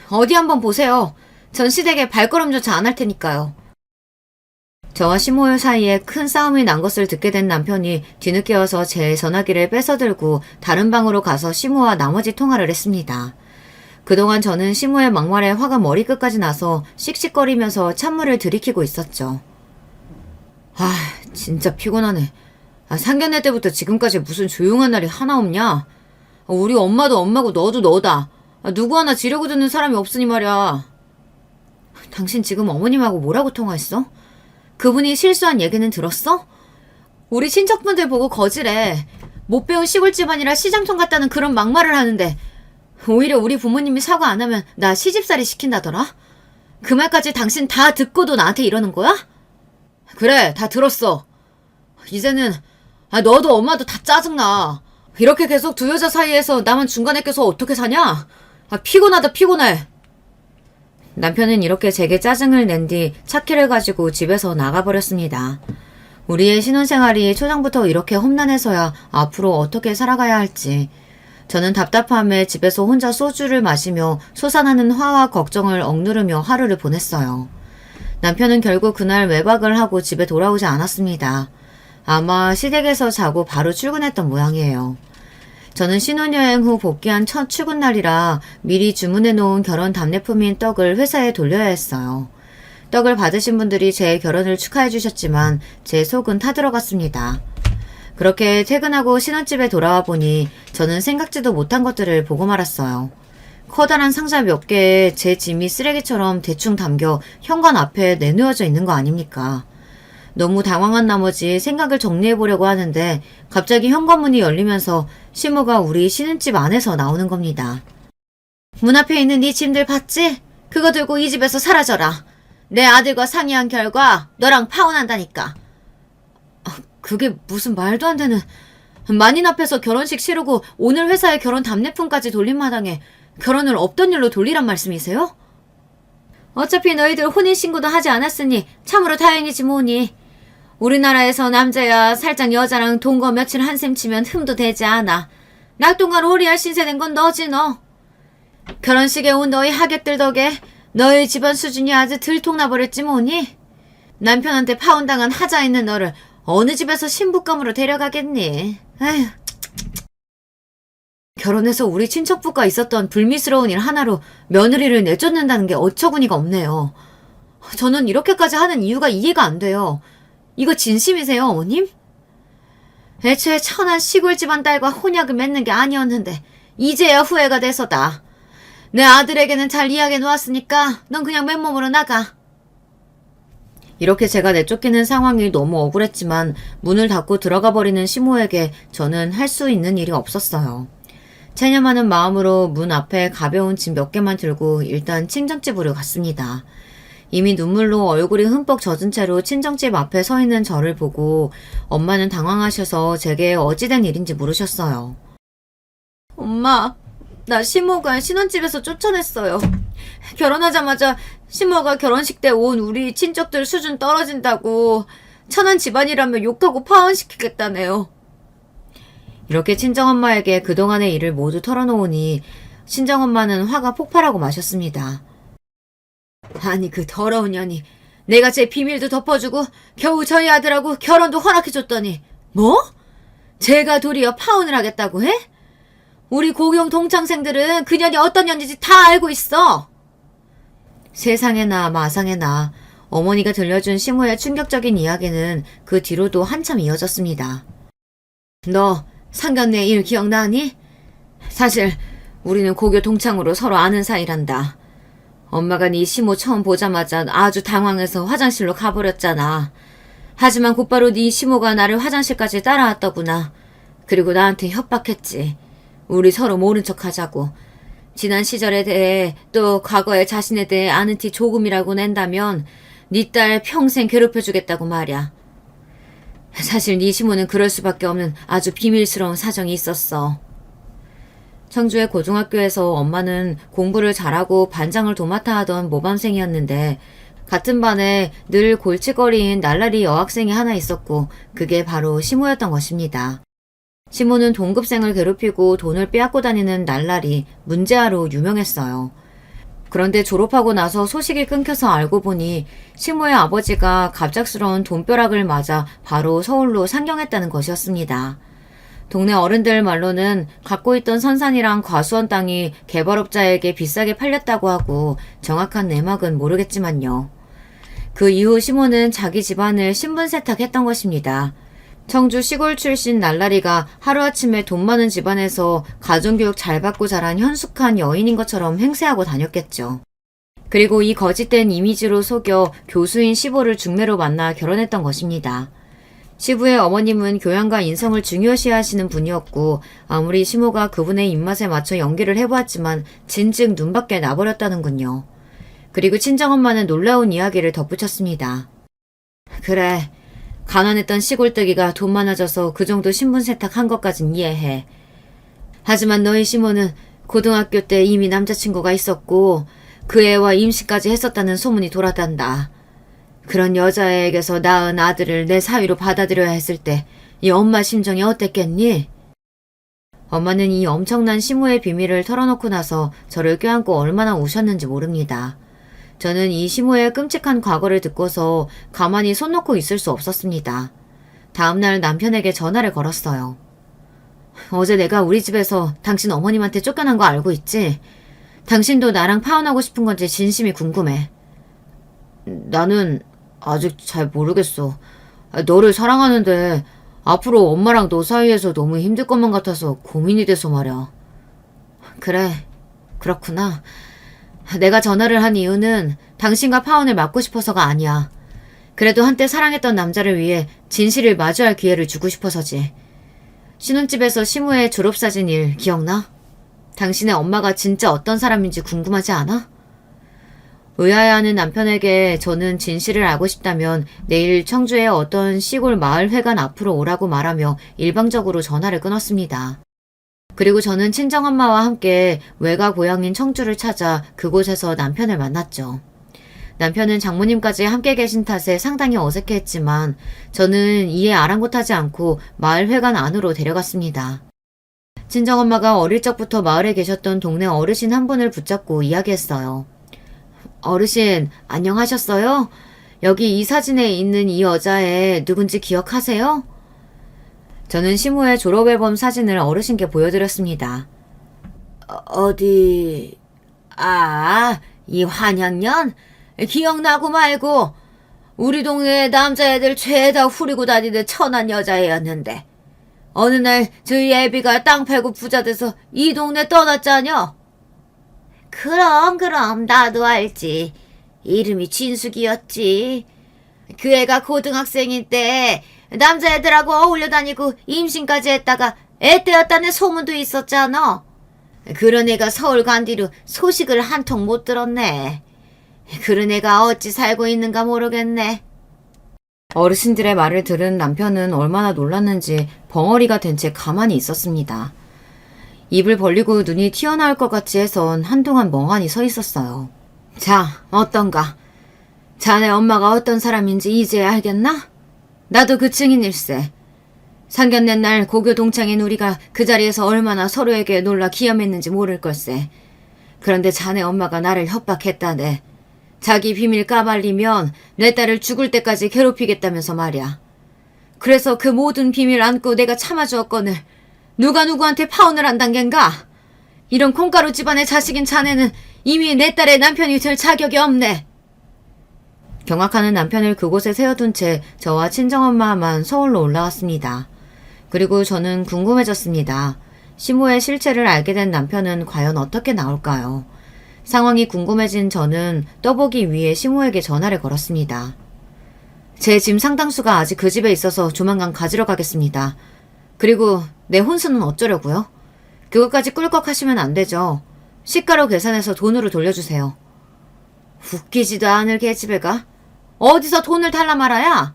어디 한번 보세요. 전 시댁에 발걸음조차 안 할 테니까요. 저와 시모요 사이에 큰 싸움이 난 것을 듣게 된 남편이 뒤늦게 와서 제 전화기를 뺏어들고 다른 방으로 가서 시모와 나머지 통화를 했습니다. 그동안 저는 시모의 막말에 화가 머리끝까지 나서 씩씩거리면서 찬물을 들이키고 있었죠. 아, 진짜 피곤하네. 상견례 때부터 지금까지 무슨 조용한 날이 하나 없냐? 우리 엄마도 엄마고 너도 너다. 누구 하나 지려고 듣는 사람이 없으니 말이야. 당신 지금 어머님하고 뭐라고 통화했어? 그분이 실수한 얘기는 들었어? 우리 친척분들 보고 거지래. 못 배운 시골 집안이라 시장통 같다는 그런 막말을 하는데 오히려 우리 부모님이 사과 안 하면 나 시집살이 시킨다더라? 그 말까지 당신 다 듣고도 나한테 이러는 거야? 그래, 다 들었어. 이제는 너도 엄마도 다 짜증나. 이렇게 계속 두 여자 사이에서 나만 중간에 껴서 어떻게 사냐? 피곤하다 피곤해. 남편은 이렇게 제게 짜증을 낸 뒤 차키를 가지고 집에서 나가버렸습니다. 우리의 신혼생활이 초장부터 이렇게 험난해서야 앞으로 어떻게 살아가야 할지. 저는 답답함에 집에서 혼자 소주를 마시며 솟아나는 화와 걱정을 억누르며 하루를 보냈어요. 남편은 결국 그날 외박을 하고 집에 돌아오지 않았습니다. 아마 시댁에서 자고 바로 출근했던 모양이에요. 저는 신혼여행 후 복귀한 첫 출근날이라 미리 주문해놓은 결혼 답례품인 떡을 회사에 돌려야 했어요. 떡을 받으신 분들이 제 결혼을 축하해 주셨지만 제 속은 타들어갔습니다. 그렇게 퇴근하고 신혼집에 돌아와 보니 저는 생각지도 못한 것들을 보고 말았어요. 커다란 상자 몇 개에 제 짐이 쓰레기처럼 대충 담겨 현관 앞에 내놓여져 있는 거 아닙니까? 너무 당황한 나머지 생각을 정리해보려고 하는데 갑자기 현관문이 열리면서 시모가 우리 신혼집 안에서 나오는 겁니다. 문 앞에 있는 네 짐들 봤지? 그거 들고 이 집에서 사라져라. 내 아들과 상의한 결과 너랑 파혼한다니까. 그게 무슨 말도 안 되는... 만인 앞에서 결혼식 치르고 오늘 회사에 결혼 답례품까지 돌린 마당에 결혼을 없던 일로 돌리란 말씀이세요? 어차피 너희들 혼인신고도 하지 않았으니 참으로 다행이지 뭐니. 우리나라에서 남자야 살짝 여자랑 동거 며칠 한셈 치면 흠도 되지 않아. 낙동강 오리알 신세된 건 너지 너. 결혼식에 온 너희 하객들 덕에 너희 집안 수준이 아주 들통나버렸지 뭐니. 남편한테 파혼당한 하자 있는 너를 어느 집에서 신부감으로 데려가겠니. 에휴. 결혼해서 우리 친척부가 있었던 불미스러운 일 하나로 며느리를 내쫓는다는 게 어처구니가 없네요. 저는 이렇게까지 하는 이유가 이해가 안 돼요. 이거 진심이세요, 어머님? 애초에 천한 시골 집안 딸과 혼약을 맺는 게 아니었는데 이제야 후회가 돼서다. 내 아들에게는 잘 이야기해 놓았으니까 넌 그냥 맨몸으로 나가. 이렇게 제가 내쫓기는 상황이 너무 억울했지만 문을 닫고 들어가 버리는 시모에게 저는 할 수 있는 일이 없었어요. 체념하는 마음으로 문 앞에 가벼운 짐 몇 개만 들고 일단 친정집으로 갔습니다. 이미 눈물로 얼굴이 흠뻑 젖은 채로 친정집 앞에 서 있는 저를 보고 엄마는 당황하셔서 제게 어찌된 일인지 물으셨어요. 엄마, 나 시모가 신혼집에서 쫓아냈어요. 결혼하자마자 시모가 결혼식 때 온 우리 친척들 수준 떨어진다고 천한 집안이라며 욕하고 파혼시키겠다네요. 이렇게 친정엄마에게 그동안의 일을 모두 털어놓으니 친정엄마는 화가 폭발하고 마셨습니다. 아니 그 더러운 년이 내가 제 비밀도 덮어주고 겨우 저희 아들하고 결혼도 허락해줬더니 뭐? 제가 도리어 파혼을 하겠다고 해? 우리 고경 동창생들은 그 년이 어떤 년인지 다 알고 있어. 세상에나 마상에나 어머니가 들려준 시모의 충격적인 이야기는 그 뒤로도 한참 이어졌습니다. 너 상견례 일 기억나니? 사실 우리는 고교 동창으로 서로 아는 사이란다. 엄마가 네 시모 처음 보자마자 아주 당황해서 화장실로 가버렸잖아. 하지만 곧바로 네 시모가 나를 화장실까지 따라왔더구나. 그리고 나한테 협박했지. 우리 서로 모른 척 하자고. 지난 시절에 대해 또 과거의 자신에 대해 아는 티 조금이라고 낸다면 네 딸 평생 괴롭혀주겠다고 말이야. 사실 네 시모는 그럴 수밖에 없는 아주 비밀스러운 사정이 있었어. 청주의 고등학교에서 엄마는 공부를 잘하고 반장을 도맡아 하던 모범생이었는데 같은 반에 늘 골칫거리인 날라리 여학생이 하나 있었고 그게 바로 시모였던 것입니다. 시모는 동급생을 괴롭히고 돈을 빼앗고 다니는 날라리, 문제아로 유명했어요. 그런데 졸업하고 나서 소식이 끊겨서 알고 보니 시모의 아버지가 갑작스러운 돈벼락을 맞아 바로 서울로 상경했다는 것이었습니다. 동네 어른들 말로는 갖고 있던 선산이랑 과수원 땅이 개발업자에게 비싸게 팔렸다고 하고 정확한 내막은 모르겠지만요. 그 이후 시모는 자기 집안을 신분 세탁했던 것입니다. 청주 시골 출신 날라리가 하루아침에 돈 많은 집안에서 가정교육 잘 받고 자란 현숙한 여인인 것처럼 행세하고 다녔겠죠. 그리고 이 거짓된 이미지로 속여 교수인 시보를 중매로 만나 결혼했던 것입니다. 시부의 어머님은 교양과 인성을 중요시하시는 분이었고 아무리 시모가 그분의 입맛에 맞춰 연기를 해보았지만 진즉 눈밖에 나버렸다는군요. 그리고 친정엄마는 놀라운 이야기를 덧붙였습니다. 그래, 가난했던 시골뜨기가 돈 많아져서 그 정도 신분 세탁한 것까진 이해해. 하지만 너희 시모는 고등학교 때 이미 남자친구가 있었고 그 애와 임신까지 했었다는 소문이 돌아단다. 그런 여자애에게서 낳은 아들을 내 사위로 받아들여야 했을 때 이 엄마 심정이 어땠겠니? 엄마는 이 엄청난 시모의 비밀을 털어놓고 나서 저를 껴안고 얼마나 우셨는지 모릅니다. 저는 이 시모의 끔찍한 과거를 듣고서 가만히 손 놓고 있을 수 없었습니다. 다음날 남편에게 전화를 걸었어요. 어제 내가 우리 집에서 당신 어머님한테 쫓겨난 거 알고 있지? 당신도 나랑 파혼하고 싶은 건지 진심이 궁금해. 나는 아직 잘 모르겠어. 너를 사랑하는데 앞으로 엄마랑 너 사이에서 너무 힘들 것만 같아서 고민이 돼서 말이야. 그래, 그렇구나. 내가 전화를 한 이유는 당신과 파혼을 막고 싶어서가 아니야. 그래도 한때 사랑했던 남자를 위해 진실을 마주할 기회를 주고 싶어서지. 신혼집에서 시무의 졸업사진 일 기억나? 당신의 엄마가 진짜 어떤 사람인지 궁금하지 않아? 의아해하는 남편에게 저는 진실을 알고 싶다면 내일 청주의 어떤 시골 마을회관 앞으로 오라고 말하며 일방적으로 전화를 끊었습니다. 그리고 저는 친정엄마와 함께 외가 고향인 청주를 찾아 그곳에서 남편을 만났죠. 남편은 장모님까지 함께 계신 탓에 상당히 어색해했지만 저는 이에 아랑곳하지 않고 마을회관 안으로 데려갔습니다. 친정엄마가 어릴 적부터 마을에 계셨던 동네 어르신 한 분을 붙잡고 이야기했어요. 어르신, 안녕하셨어요? 여기 이 사진에 있는 이 여자애 누군지 기억하세요? 저는 시모의 졸업앨범 사진을 어르신께 보여드렸습니다. 어디... 이 환양년? 기억나고 말고 우리 동네 남자애들 죄다 후리고 다니는 천한 여자애였는데 어느 날 저희 애비가 땅 팔고 부자 돼서 이 동네 떠났잖여. 그럼 나도 알지. 이름이 진숙이었지. 그 애가 고등학생일 때 남자애들하고 어울려 다니고 임신까지 했다가 애 떼었다는 소문도 있었잖아. 그런 애가 서울 간 뒤로 소식을 한 통 못 들었네. 그런 애가 어찌 살고 있는가 모르겠네. 어르신들의 말을 들은 남편은 얼마나 놀랐는지 벙어리가 된 채 가만히 있었습니다. 입을 벌리고 눈이 튀어나올 것 같이 해선 한동안 멍하니 서 있었어요. 자, 어떤가? 자네 엄마가 어떤 사람인지 이제야 알겠나? 나도 그 증인일세. 상견례 날 고교 동창인 우리가 그 자리에서 얼마나 서로에게 놀라 기염했는지 모를 걸세. 그런데 자네 엄마가 나를 협박했다네. 자기 비밀 까발리면 내 딸을 죽을 때까지 괴롭히겠다면서 말이야. 그래서 그 모든 비밀 안고 내가 참아주었거늘 누가 누구한테 파혼을 한단 겐가? 이런 콩가루 집안의 자식인 자네는 이미 내 딸의 남편이 될 자격이 없네. 경악하는 남편을 그곳에 세워둔 채 저와 친정엄마만 서울로 올라왔습니다. 그리고 저는 궁금해졌습니다. 시모의 실체를 알게 된 남편은 과연 어떻게 나올까요? 상황이 궁금해진 저는 떠보기 위해 시모에게 전화를 걸었습니다. 제 짐 상당수가 아직 그 집에 있어서 조만간 가지러 가겠습니다. 그리고 내 혼수는 어쩌려고요? 그것까지 꿀꺽하시면 안 되죠. 시가로 계산해서 돈으로 돌려주세요. 웃기지도 않을 계집애가 어디서 돈을 달라 말아야?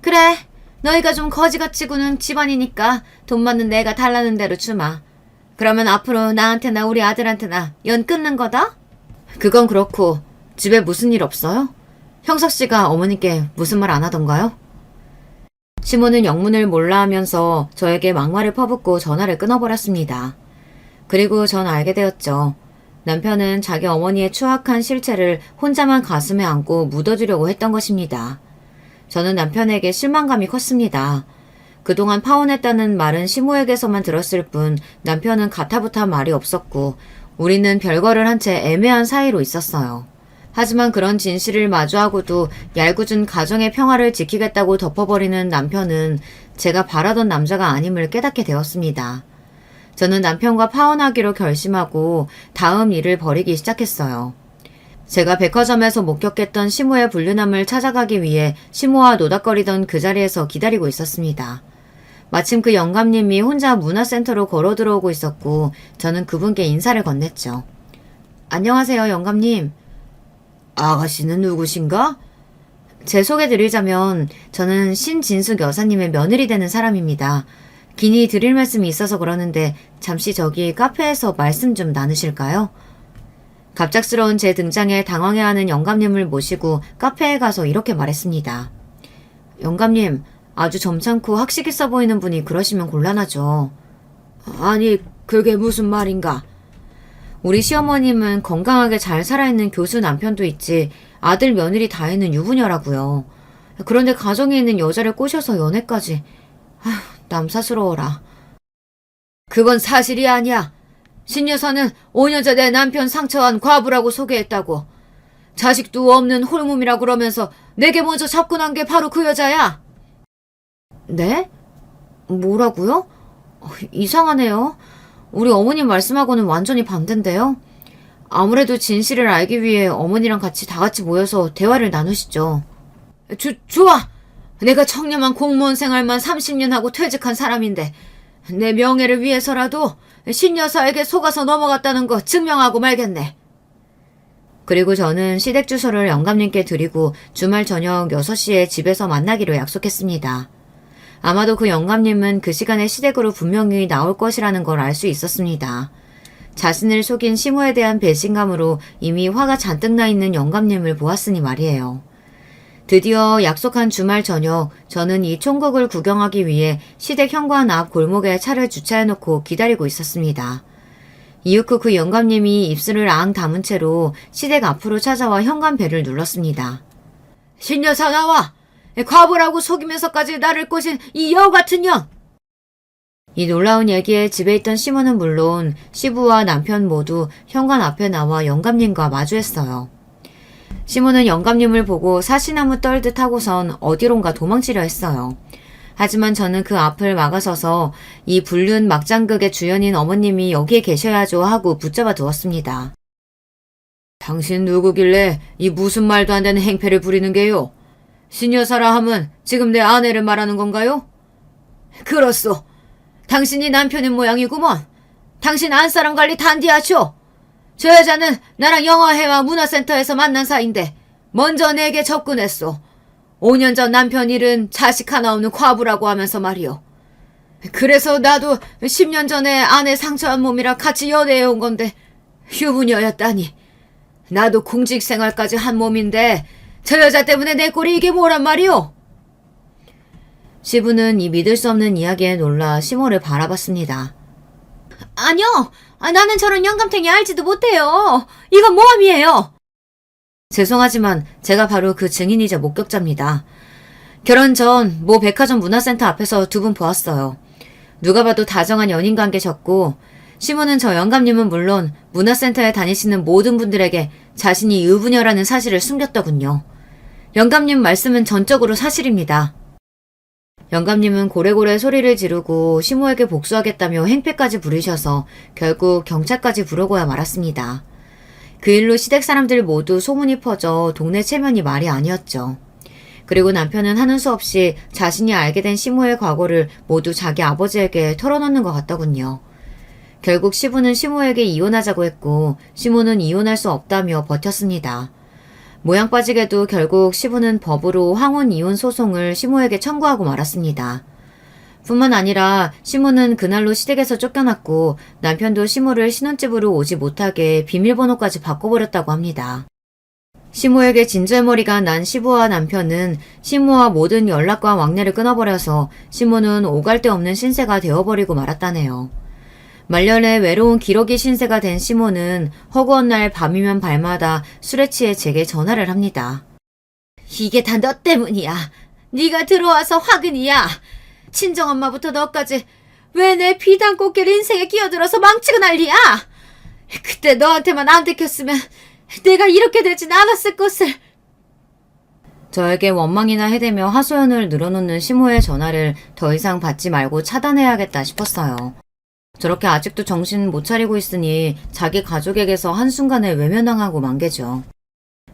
그래, 너희가 좀 거지같이 구는 집안이니까 돈 받는 내가 달라는 대로 주마. 그러면 앞으로 나한테나 우리 아들한테나 연 끊는 거다? 그건 그렇고 집에 무슨 일 없어요? 형석 씨가 어머니께 무슨 말 안 하던가요? 시몬은 영문을 몰라 하면서 저에게 막말을 퍼붓고 전화를 끊어버렸습니다. 그리고 전 알게 되었죠. 남편은 자기 어머니의 추악한 실체를 혼자만 가슴에 안고 묻어두려고 했던 것입니다. 저는 남편에게 실망감이 컸습니다. 그동안 파혼했다는 말은 시모에게서만 들었을 뿐 남편은 가타부타 말이 없었고 우리는 별거를 한 채 애매한 사이로 있었어요. 하지만 그런 진실을 마주하고도 얄궂은 가정의 평화를 지키겠다고 덮어버리는 남편은 제가 바라던 남자가 아님을 깨닫게 되었습니다. 저는 남편과 파혼하기로 결심하고 다음 일을 벌이기 시작했어요. 제가 백화점에서 목격했던 시모의 불륜함을 찾아가기 위해 시모와 노닥거리던 그 자리에서 기다리고 있었습니다. 마침 그 영감님이 혼자 문화센터로 걸어 들어오고 있었고 저는 그분께 인사를 건넸죠. 안녕하세요, 영감님. 아가씨는 누구신가? 제 소개드리자면 저는 신진숙 여사님의 며느리 되는 사람입니다. 긴히 드릴 말씀이 있어서 그러는데 잠시 저기 카페에서 말씀 좀 나누실까요? 갑작스러운 제 등장에 당황해하는 영감님을 모시고 카페에 가서 이렇게 말했습니다. 영감님, 아주 점잖고 학식 있어 보이는 분이 그러시면 곤란하죠. 아니, 그게 무슨 말인가? 우리 시어머님은 건강하게 잘 살아있는 교수 남편도 있지 아들 며느리 다 있는 유부녀라고요. 그런데 가정에 있는 여자를 꼬셔서 연애까지. 아휴, 남사스러워라. 그건 사실이 아니야. 신 여사는 5년 전에 남편 상처한 과부라고 소개했다고. 자식도 없는 홀몸이라 그러면서 내게 먼저 접근한 게 바로 그 여자야. 네? 뭐라고요? 이상하네요. 우리 어머님 말씀하고는 완전히 반대인데요. 아무래도 진실을 알기 위해 어머니랑 같이 다 같이 모여서 대화를 나누시죠. 좋아. 내가 청렴한 공무원 생활만 30년 하고 퇴직한 사람인데 내 명예를 위해서라도 신 여사에게 속아서 넘어갔다는 거 증명하고 말겠네. 그리고 저는 시댁 주소를 영감님께 드리고 주말 저녁 6시에 집에서 만나기로 약속했습니다. 아마도 그 영감님은 그 시간에 시댁으로 분명히 나올 것이라는 걸 알 수 있었습니다. 자신을 속인 시모에 대한 배신감으로 이미 화가 잔뜩 나 있는 영감님을 보았으니 말이에요. 드디어 약속한 주말 저녁 저는 이 총국을 구경하기 위해 시댁 현관 앞 골목에 차를 주차해놓고 기다리고 있었습니다. 이윽 후 그 영감님이 입술을 앙 다문 채로 시댁 앞으로 찾아와 현관벨을 눌렀습니다. 신여사 나와! 과부라고 속이면서까지 나를 꼬신 이 여우 같은 년! 이 놀라운 얘기에 집에 있던 시모는 물론 시부와 남편 모두 현관 앞에 나와 영감님과 마주했어요. 시모는 영감님을 보고 사시나무 떨듯 하고선 어디론가 도망치려 했어요. 하지만 저는 그 앞을 막아서서 이 불륜 막장극의 주연인 어머님이 여기에 계셔야죠 하고 붙잡아 두었습니다. 당신 누구길래 이 무슨 말도 안 되는 행패를 부리는 게요? 신여사라 함은 지금 내 아내를 말하는 건가요? 그렇소. 당신이 남편인 모양이구먼. 당신 안사람 관리 단디하쇼. 저 여자는 나랑 영화회화 문화센터에서 만난 사이인데 먼저 내게 접근했소. 5년 전 남편 일은 자식 하나 없는 과부라고 하면서 말이오. 그래서 나도 10년 전에 아내 상처한 몸이라 같이 연애해온 건데 유부녀였다니. 나도 공직생활까지 한 몸인데 저 여자 때문에 내 꼴이 이게 뭐란 말이오? 시부는 이 믿을 수 없는 이야기에 놀라 시모를 바라봤습니다. 아니요. 나는 저런 영감탱이 알지도 못해요. 이건 모함이에요. 죄송하지만 제가 바로 그 증인이자 목격자입니다. 결혼 전 모 백화점 문화센터 앞에서 두 분 보았어요. 누가 봐도 다정한 연인관계셨고 시모는 저 영감님은 물론 문화센터에 다니시는 모든 분들에게 자신이 유부녀라는 사실을 숨겼더군요. 영감님 말씀은 전적으로 사실입니다. 영감님은 고래고래 소리를 지르고 시모에게 복수하겠다며 행패까지 부리셔서 결국 경찰까지 부르고야 말았습니다. 그 일로 시댁 사람들 모두 소문이 퍼져 동네 체면이 말이 아니었죠. 그리고 남편은 하는 수 없이 자신이 알게 된 시모의 과거를 모두 자기 아버지에게 털어놓는 것 같더군요. 결국 시부는 시모에게 이혼하자고 했고 시모는 이혼할 수 없다며 버텼습니다. 모양 빠지게도 결국 시부는 법으로 황혼 이혼 소송을 시모에게 청구하고 말았습니다. 뿐만 아니라 시모는 그날로 시댁에서 쫓겨났고 남편도 시모를 신혼집으로 오지 못하게 비밀번호까지 바꿔버렸다고 합니다. 시모에게 진절머리가 난 시부와 남편은 시모와 모든 연락과 왕래를 끊어버려서 시모는 오갈 데 없는 신세가 되어버리고 말았다네요. 말년에 외로운 기러기 신세가 된 시모는 허구한 날 밤이면 밤마다 술에 취해 제게 전화를 합니다. 이게 다 너 때문이야. 네가 들어와서 화근이야. 친정엄마부터 너까지 왜 내 비단 꽃길 인생에 끼어들어서 망치고 난리야. 그때 너한테만 안 들켰으면 내가 이렇게 되진 않았을 것을. 저에게 원망이나 해대며 하소연을 늘어놓는 시모의 전화를 더 이상 받지 말고 차단해야겠다 싶었어요. 저렇게 아직도 정신 못 차리고 있으니 자기 가족에게서 한순간에 외면당하고 만개죠.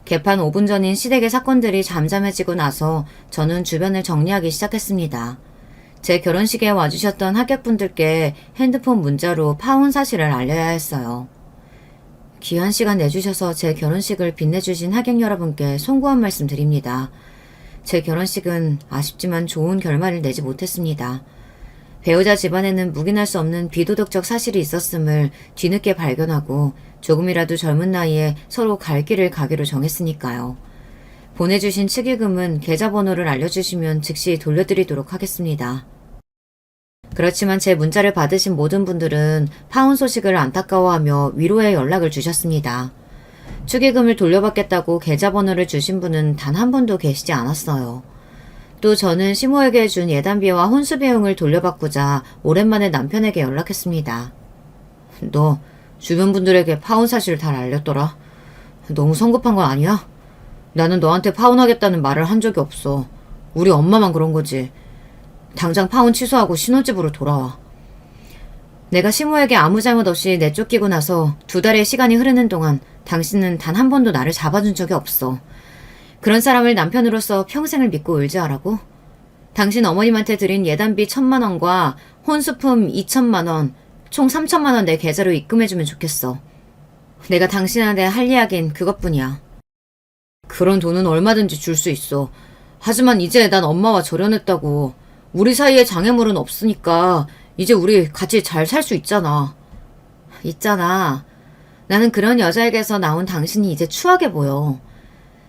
개판 5분 전인 시댁의 사건들이 잠잠해지고 나서 저는 주변을 정리하기 시작했습니다. 제 결혼식에 와주셨던 하객분들께 핸드폰 문자로 파혼 사실을 알려야 했어요. 귀한 시간 내주셔서 제 결혼식을 빛내주신 하객 여러분께 송구한 말씀 드립니다. 제 결혼식은 아쉽지만 좋은 결말을 내지 못했습니다. 배우자 집안에는 묵인할 수 없는 비도덕적 사실이 있었음을 뒤늦게 발견하고 조금이라도 젊은 나이에 서로 갈 길을 가기로 정했으니까요. 보내주신 축의금은 계좌번호를 알려주시면 즉시 돌려드리도록 하겠습니다. 그렇지만 제 문자를 받으신 모든 분들은 파혼 소식을 안타까워하며 위로의 연락을 주셨습니다. 축의금을 돌려받겠다고 계좌번호를 주신 분은 단 한 분도 계시지 않았어요. 또 저는 시모에게 준 예단비와 혼수 비용을 돌려받고자 오랜만에 남편에게 연락했습니다. 너 주변 분들에게 파혼 사실을 다 알렸더라. 너무 성급한 거 아니야? 나는 너한테 파혼하겠다는 말을 한 적이 없어. 우리 엄마만 그런 거지. 당장 파혼 취소하고 신혼집으로 돌아와. 내가 시모에게 아무 잘못 없이 내쫓기고 나서 2달의 시간이 흐르는 동안 당신은 단 한 번도 나를 잡아준 적이 없어. 그런 사람을 남편으로서 평생을 믿고 의지하라고? 당신 어머님한테 드린 예단비 1,000만 원과 혼수품 2,000만 원, 총 3,000만 원 내 계좌로 입금해주면 좋겠어. 내가 당신한테 할 이야긴 그것뿐이야. 그런 돈은 얼마든지 줄 수 있어. 하지만 이제 난 엄마와 절연했다고. 우리 사이에 장애물은 없으니까 이제 우리 같이 잘 살 수 있잖아. 있잖아. 나는 그런 여자에게서 나온 당신이 이제 추하게 보여.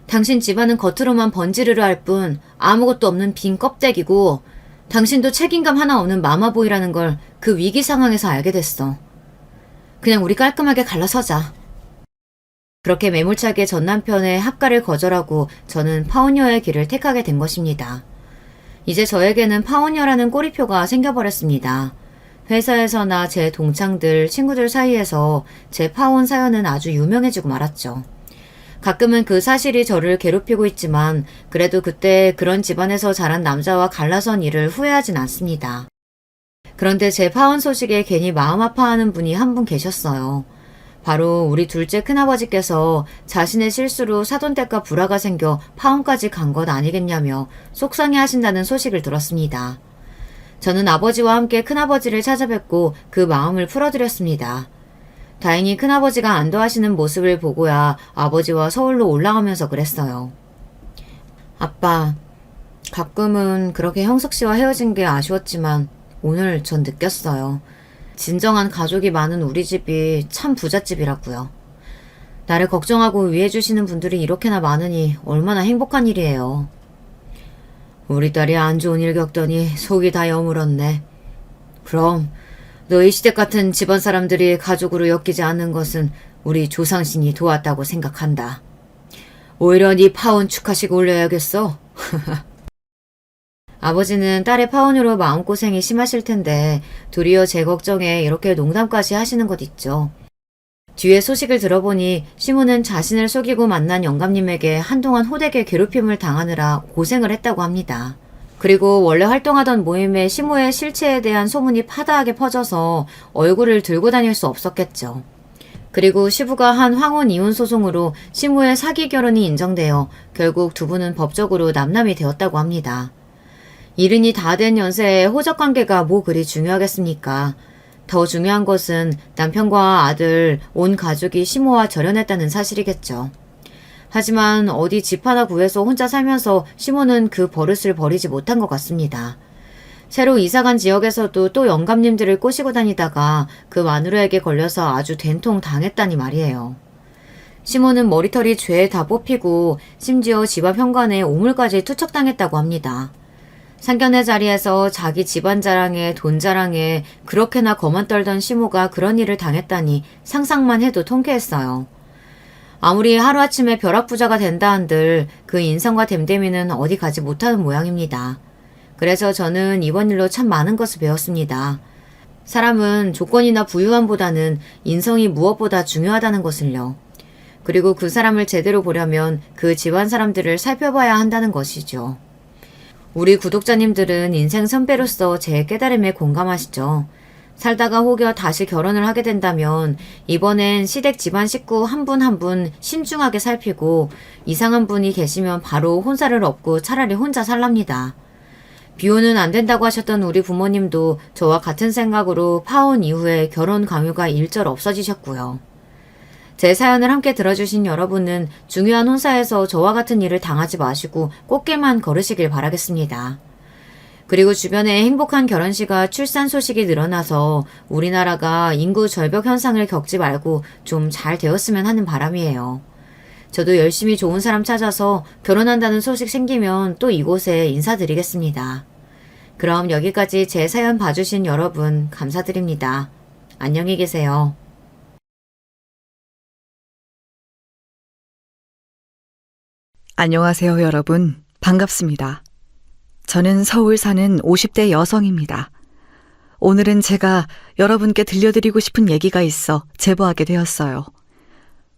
당신 집안은 겉으로만 번지르르 할 뿐 아무것도 없는 빈 껍데기고 당신도 책임감 하나 없는 마마보이라는 걸 그 위기 상황에서 알게 됐어. 그냥 우리 깔끔하게 갈라서자. 그렇게 매몰차게 전 남편의 합가를 거절하고 저는 파혼녀의 길을 택하게 된 것입니다. 이제 저에게는 파혼녀라는 꼬리표가 생겨버렸습니다. 회사에서나 제 동창들, 친구들 사이에서 제 파혼 사연은 아주 유명해지고 말았죠. 가끔은 그 사실이 저를 괴롭히고 있지만 그래도 그때 그런 집안에서 자란 남자와 갈라선 일을 후회하진 않습니다. 그런데 제 파혼 소식에 괜히 마음 아파하는 분이 한 분 계셨어요. 바로 우리 둘째 큰아버지께서 자신의 실수로 사돈댁과 불화가 생겨 파혼까지 간 것 아니겠냐며 속상해 하신다는 소식을 들었습니다. 저는 아버지와 함께 큰아버지를 찾아뵙고 그 마음을 풀어드렸습니다. 다행히 큰아버지가 안도하시는 모습을 보고야 아버지와 서울로 올라가면서 그랬어요. 아빠, 가끔은 그렇게 형석 씨와 헤어진 게 아쉬웠지만 오늘 전 느꼈어요. 진정한 가족이 많은 우리 집이 참 부잣집이라고요. 나를 걱정하고 위해주시는 분들이 이렇게나 많으니 얼마나 행복한 일이에요. 우리 딸이 안 좋은 일 겪더니 속이 다 여물었네. 그럼 너희 시댁 같은 집안 사람들이 가족으로 엮이지 않는 것은 우리 조상신이 도왔다고 생각한다. 오히려 네 파혼 축하식 올려야겠어. 아버지는 딸의 파혼으로 마음고생이 심하실 텐데 도리어 제 걱정에 이렇게 농담까지 하시는 것 있죠. 뒤에 소식을 들어보니 시모는 자신을 속이고 만난 영감님에게 한동안 호되게 괴롭힘을 당하느라 고생을 했다고 합니다. 그리고 원래 활동하던 모임에 시모의 실체에 대한 소문이 파다하게 퍼져서 얼굴을 들고 다닐 수 없었겠죠. 그리고 시부가 한 황혼 이혼 소송으로 시모의 사기 결혼이 인정되어 결국 두 분은 법적으로 남남이 되었다고 합니다. 이른이 다 된 연세에 호적관계가 뭐 그리 중요하겠습니까? 더 중요한 것은 남편과 아들, 온 가족이 시모와 절연했다는 사실이겠죠. 하지만 어디 집 하나 구해서 혼자 살면서 시모는 그 버릇을 버리지 못한 것 같습니다. 새로 이사간 지역에서도 또 영감님들을 꼬시고 다니다가 그 마누라에게 걸려서 아주 된통 당했다니 말이에요. 시모는 머리털이 죄에 다 뽑히고 심지어 집 앞 현관에 오물까지 투척당했다고 합니다. 상견례 자리에서 자기 집안 자랑에 돈 자랑에 그렇게나 거만 떨던 시모가 그런 일을 당했다니 상상만 해도 통쾌했어요. 아무리 하루아침에 벼락부자가 된다 한들 그 인성과 됨됨이는 어디 가지 못하는 모양입니다. 그래서 저는 이번 일로 참 많은 것을 배웠습니다. 사람은 조건이나 부유함보다는 인성이 무엇보다 중요하다는 것을요. 그리고 그 사람을 제대로 보려면 그 집안 사람들을 살펴봐야 한다는 것이죠. 우리 구독자님들은 인생 선배로서 제 깨달음에 공감하시죠? 살다가 혹여 다시 결혼을 하게 된다면 이번엔 시댁 집안 식구 한 분 한 분 신중하게 살피고 이상한 분이 계시면 바로 혼사를 업고 차라리 혼자 살랍니다. 비혼은 안 된다고 하셨던 우리 부모님도 저와 같은 생각으로 파혼 이후에 결혼 강요가 일절 없어지셨고요. 제 사연을 함께 들어주신 여러분은 중요한 혼사에서 저와 같은 일을 당하지 마시고 꽃길만 걸으시길 바라겠습니다. 그리고 주변에 행복한 결혼식과 출산 소식이 늘어나서 우리나라가 인구 절벽 현상을 겪지 말고 좀 잘 되었으면 하는 바람이에요. 저도 열심히 좋은 사람 찾아서 결혼한다는 소식 생기면 또 이곳에 인사드리겠습니다. 그럼 여기까지 제 사연 봐주신 여러분 감사드립니다. 안녕히 계세요. 안녕하세요, 여러분. 반갑습니다. 저는 서울 사는 50대 여성입니다. 오늘은 제가 여러분께 들려드리고 싶은 얘기가 있어 제보하게 되었어요.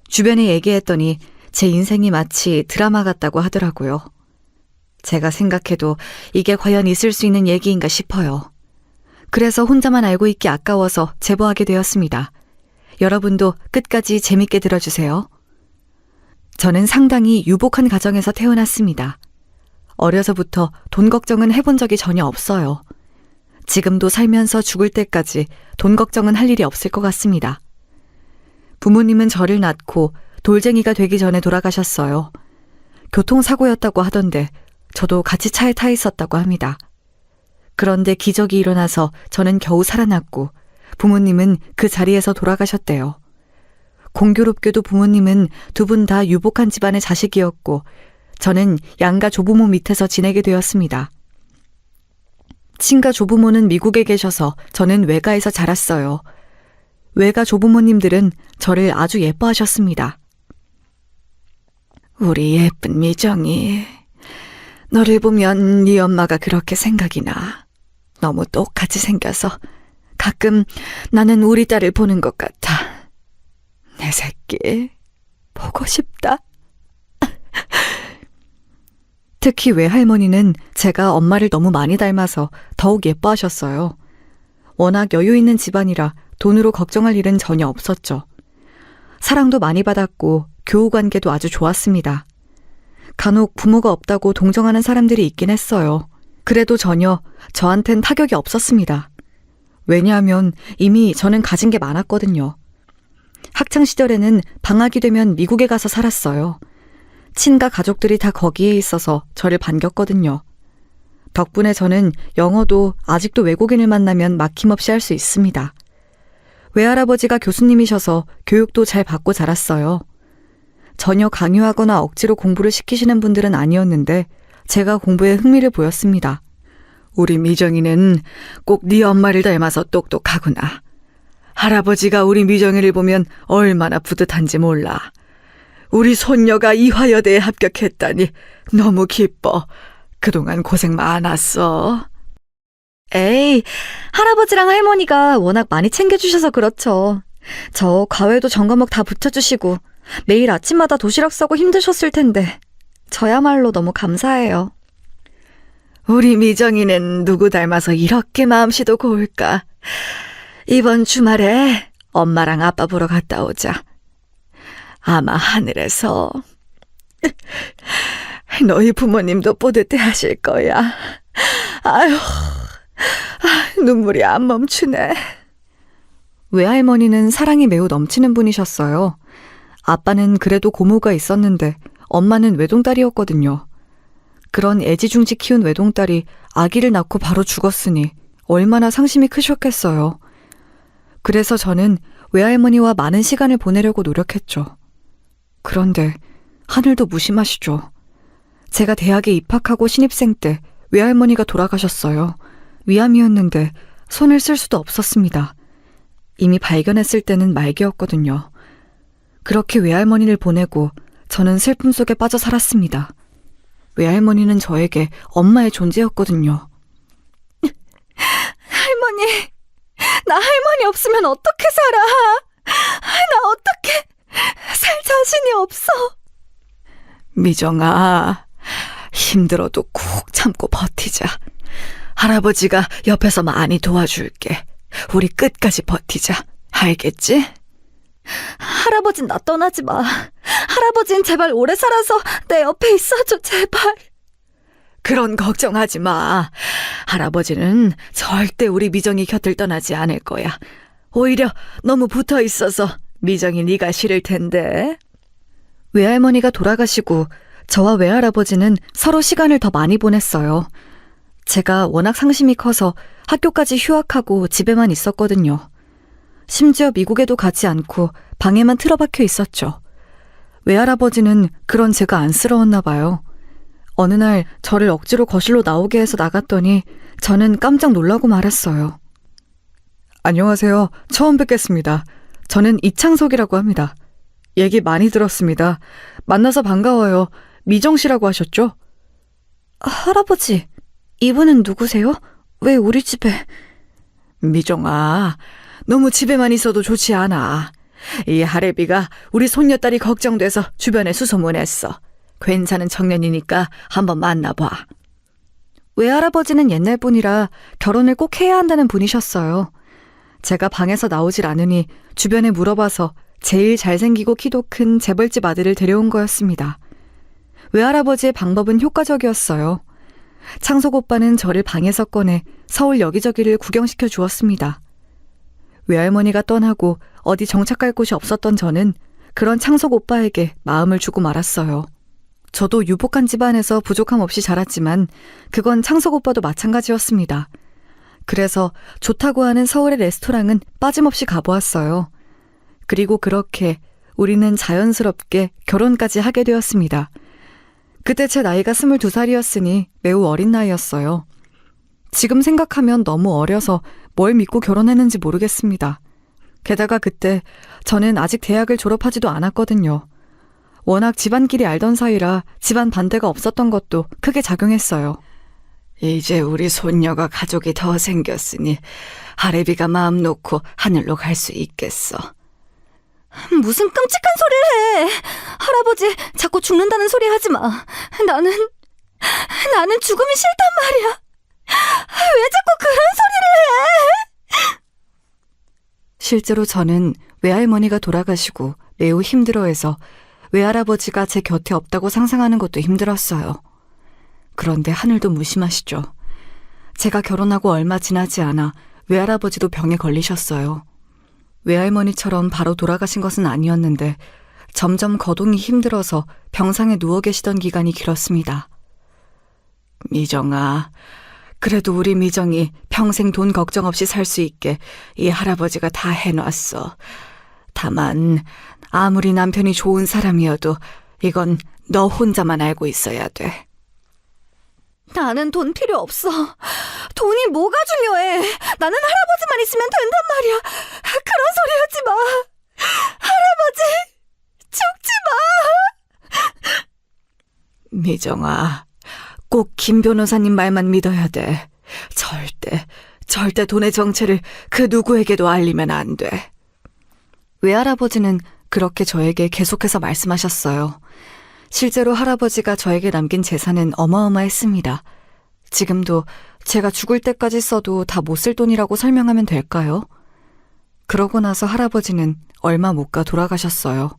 주변에 얘기했더니 제 인생이 마치 드라마 같다고 하더라고요. 제가 생각해도 이게 과연 있을 수 있는 얘기인가 싶어요. 그래서 혼자만 알고 있기 아까워서 제보하게 되었습니다. 여러분도 끝까지 재밌게 들어주세요. 저는 상당히 유복한 가정에서 태어났습니다. 어려서부터 돈 걱정은 해본 적이 전혀 없어요. 지금도 살면서 죽을 때까지 돈 걱정은 할 일이 없을 것 같습니다. 부모님은 저를 낳고 돌쟁이가 되기 전에 돌아가셨어요. 교통사고였다고 하던데 저도 같이 차에 타 있었다고 합니다. 그런데 기적이 일어나서 저는 겨우 살아났고 부모님은 그 자리에서 돌아가셨대요. 공교롭게도 부모님은 두 분 다 유복한 집안의 자식이었고 저는 양가 조부모 밑에서 지내게 되었습니다. 친가 조부모는 미국에 계셔서 저는 외가에서 자랐어요. 외가 조부모님들은 저를 아주 예뻐하셨습니다. 우리 예쁜 미정이, 너를 보면 네 엄마가 그렇게 생각이 나. 너무 똑같이 생겨서 가끔 나는 우리 딸을 보는 것 같아. 내 새끼 보고 싶다. 특히 외할머니는 제가 엄마를 너무 많이 닮아서 더욱 예뻐하셨어요. 워낙 여유 있는 집안이라 돈으로 걱정할 일은 전혀 없었죠. 사랑도 많이 받았고 교우 관계도 아주 좋았습니다. 간혹 부모가 없다고 동정하는 사람들이 있긴 했어요. 그래도 전혀 저한텐 타격이 없었습니다. 왜냐하면 이미 저는 가진 게 많았거든요. 학창시절에는 방학이 되면 미국에 가서 살았어요. 친가 가족들이 다 거기에 있어서 저를 반겼거든요. 덕분에 저는 영어도 아직도 외국인을 만나면 막힘없이 할 수 있습니다. 외할아버지가 교수님이셔서 교육도 잘 받고 자랐어요. 전혀 강요하거나 억지로 공부를 시키시는 분들은 아니었는데 제가 공부에 흥미를 보였습니다. 우리 미정이는 꼭 네 엄마를 닮아서 똑똑하구나. 할아버지가 우리 미정이를 보면 얼마나 뿌듯한지 몰라. 우리 손녀가 이화여대에 합격했다니 너무 기뻐. 그동안 고생 많았어. 에이, 할아버지랑 할머니가 워낙 많이 챙겨주셔서 그렇죠. 저 과외도 전과목 다 붙여주시고 매일 아침마다 도시락 싸고 힘드셨을 텐데 저야말로 너무 감사해요. 우리 미정이는 누구 닮아서 이렇게 마음씨도 고울까? 이번 주말에 엄마랑 아빠 보러 갔다 오자. 아마 하늘에서 너희 부모님도 뿌듯해 하실 거야. 아유, 눈물이 안 멈추네. 외할머니는 사랑이 매우 넘치는 분이셨어요. 아빠는 그래도 고모가 있었는데 엄마는 외동딸이었거든요. 그런 애지중지 키운 외동딸이 아기를 낳고 바로 죽었으니 얼마나 상심이 크셨겠어요. 그래서 저는 외할머니와 많은 시간을 보내려고 노력했죠. 그런데 하늘도 무심하시죠. 제가 대학에 입학하고 신입생 때 외할머니가 돌아가셨어요. 위암이었는데 손을 쓸 수도 없었습니다. 이미 발견했을 때는 말기였거든요. 그렇게 외할머니를 보내고 저는 슬픔 속에 빠져 살았습니다. 외할머니는 저에게 엄마의 존재였거든요. 할머니, 나 할머니 없으면 어떻게 살아? 나 어떻게 살 자신이 없어. 미정아, 힘들어도 꾹 참고 버티자. 할아버지가 옆에서 많이 도와줄게. 우리 끝까지 버티자. 알겠지? 할아버진 나 떠나지 마. 할아버진 제발 오래 살아서 내 옆에 있어줘, 제발. 그런 걱정하지 마. 할아버지는 절대 우리 미정이 곁을 떠나지 않을 거야. 오히려 너무 붙어 있어서 미정이 네가 싫을 텐데. 외할머니가 돌아가시고 저와 외할아버지는 서로 시간을 더 많이 보냈어요. 제가 워낙 상심이 커서 학교까지 휴학하고 집에만 있었거든요. 심지어 미국에도 가지 않고 방에만 틀어박혀 있었죠. 외할아버지는 그런 제가 안쓰러웠나 봐요. 어느 날 저를 억지로 거실로 나오게 해서 나갔더니 저는 깜짝 놀라고 말았어요. 안녕하세요. 처음 뵙겠습니다. 저는 이창석이라고 합니다. 얘기 많이 들었습니다. 만나서 반가워요. 미정 씨라고 하셨죠? 할아버지, 이분은 누구세요? 왜 우리 집에? 미정아, 너무 집에만 있어도 좋지 않아. 이 할애비가 우리 손녀딸이 걱정돼서 주변에 수소문했어. 괜찮은 청년이니까 한번 만나봐. 외할아버지는 옛날 분이라 결혼을 꼭 해야 한다는 분이셨어요. 제가 방에서 나오질 않으니 주변에 물어봐서 제일 잘생기고 키도 큰 재벌집 아들을 데려온 거였습니다. 외할아버지의 방법은 효과적이었어요. 창석 오빠는 저를 방에서 꺼내 서울 여기저기를 구경시켜 주었습니다. 외할머니가 떠나고 어디 정착할 곳이 없었던 저는 그런 창석 오빠에게 마음을 주고 말았어요. 저도 유복한 집안에서 부족함 없이 자랐지만 그건 창석 오빠도 마찬가지였습니다. 그래서 좋다고 하는 서울의 레스토랑은 빠짐없이 가보았어요. 그리고 그렇게 우리는 자연스럽게 결혼까지 하게 되었습니다. 그때 제 나이가 22살이었으니 매우 어린 나이였어요. 지금 생각하면 너무 어려서 뭘 믿고 결혼했는지 모르겠습니다. 게다가 그때 저는 아직 대학을 졸업하지도 않았거든요. 워낙 집안끼리 알던 사이라 집안 반대가 없었던 것도 크게 작용했어요. 이제 우리 손녀가 가족이 더 생겼으니 할애비가 마음 놓고 하늘로 갈 수 있겠어. 무슨 끔찍한 소리를 해. 할아버지 자꾸 죽는다는 소리 하지 마. 나는 죽음이 싫단 말이야. 왜 자꾸 그런 소리를 해? 실제로 저는 외할머니가 돌아가시고 매우 힘들어해서 외할아버지가 제 곁에 없다고 상상하는 것도 힘들었어요. 그런데 하늘도 무심하시죠. 제가 결혼하고 얼마 지나지 않아 외할아버지도 병에 걸리셨어요. 외할머니처럼 바로 돌아가신 것은 아니었는데 점점 거동이 힘들어서 병상에 누워 계시던 기간이 길었습니다. 미정아, 그래도 우리 미정이 평생 돈 걱정 없이 살 수 있게 이 할아버지가 다 해놨어. 다만 아무리 남편이 좋은 사람이어도 이건 너 혼자만 알고 있어야 돼. 나는 돈 필요 없어. 돈이 뭐가 중요해. 나는 할아버지만 있으면 된단 말이야. 그런 소리 하지 마. 할아버지, 죽지 마. 미정아, 꼭 김 변호사님 말만 믿어야 돼. 절대 돈의 정체를 그 누구에게도 알리면 안 돼. 외할아버지는 그렇게 저에게 계속해서 말씀하셨어요. 실제로 할아버지가 저에게 남긴 재산은 어마어마했습니다. 지금도 제가 죽을 때까지 써도 다 못 쓸 돈이라고 설명하면 될까요? 그러고 나서 할아버지는 얼마 못 가 돌아가셨어요.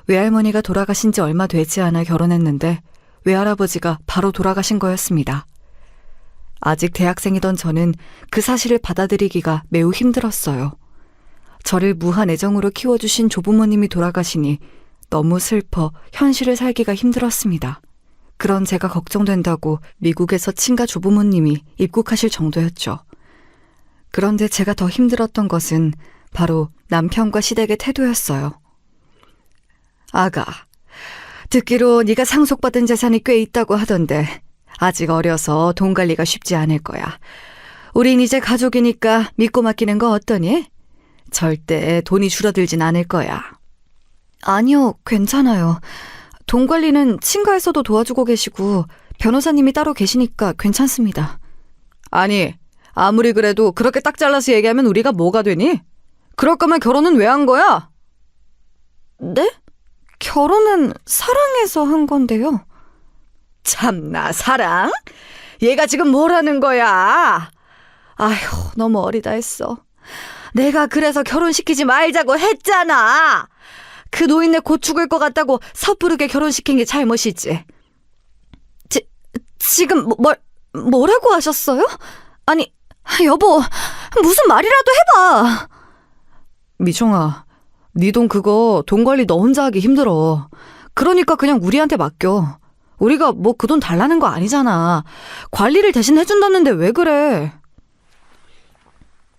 외할머니가 돌아가신 지 얼마 되지 않아 결혼했는데 외할아버지가 바로 돌아가신 거였습니다. 아직 대학생이던 저는 그 사실을 받아들이기가 매우 힘들었어요. 저를 무한 애정으로 키워주신 조부모님이 돌아가시니 너무 슬퍼 현실을 살기가 힘들었습니다. 그런 제가 걱정된다고 미국에서 친가 조부모님이 입국하실 정도였죠. 그런데 제가 더 힘들었던 것은 바로 남편과 시댁의 태도였어요. 아가, 듣기로 네가 상속받은 재산이 꽤 있다고 하던데 아직 어려서 돈 관리가 쉽지 않을 거야. 우린 이제 가족이니까 믿고 맡기는 거 어떠니? 절대 돈이 줄어들진 않을 거야. 아니요, 괜찮아요. 돈 관리는 친가에서도 도와주고 계시고 변호사님이 따로 계시니까 괜찮습니다. 아니, 아무리 그래도 그렇게 딱 잘라서 얘기하면 우리가 뭐가 되니? 그럴 거면 결혼은 왜 한 거야? 네? 결혼은 사랑해서 한 건데요. 참나, 사랑? 얘가 지금 뭘 하는 거야? 아휴, 너무 어리다 했어. 내가 그래서 결혼시키지 말자고 했잖아. 그 노인네 곧 죽을 것 같다고 섣부르게 결혼시킨 게 잘못이지. 지금 뭐라고 하셨어요? 아니, 여보, 무슨 말이라도 해봐. 미정아, 네 돈 그거 돈 관리 너 혼자 하기 힘들어. 그러니까 그냥 우리한테 맡겨. 우리가 뭐 그 돈 달라는 거 아니잖아. 관리를 대신 해준다는데 왜 그래?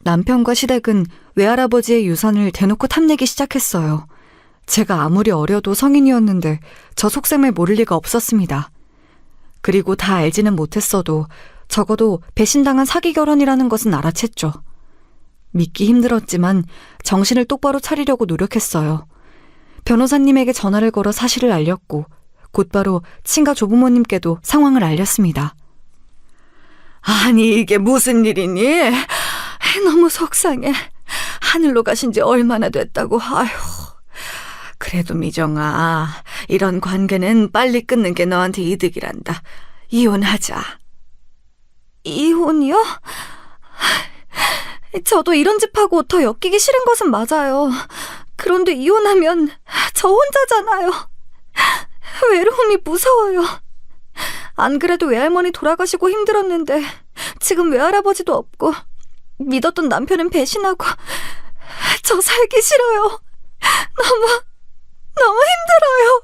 남편과 시댁은 외할아버지의 유산을 대놓고 탐내기 시작했어요. 제가 아무리 어려도 성인이었는데 저 속셈을 모를 리가 없었습니다. 그리고 다 알지는 못했어도 적어도 배신당한 사기 결혼이라는 것은 알아챘죠. 믿기 힘들었지만 정신을 똑바로 차리려고 노력했어요. 변호사님에게 전화를 걸어 사실을 알렸고 곧바로 친가 조부모님께도 상황을 알렸습니다. 아니, 이게 무슨 일이니? 너무 속상해. 하늘로 가신 지 얼마나 됐다고. 아휴. 그래도 미정아, 이런 관계는 빨리 끊는 게 너한테 이득이란다. 이혼하자. 이혼이요? 저도 이런 집하고 더 엮이기 싫은 것은 맞아요. 그런데 이혼하면 저 혼자잖아요. 외로움이 무서워요. 안 그래도 외할머니 돌아가시고 힘들었는데 지금 외할아버지도 없고 믿었던 남편은 배신하고 저 살기 싫어요. 너무 힘들어요.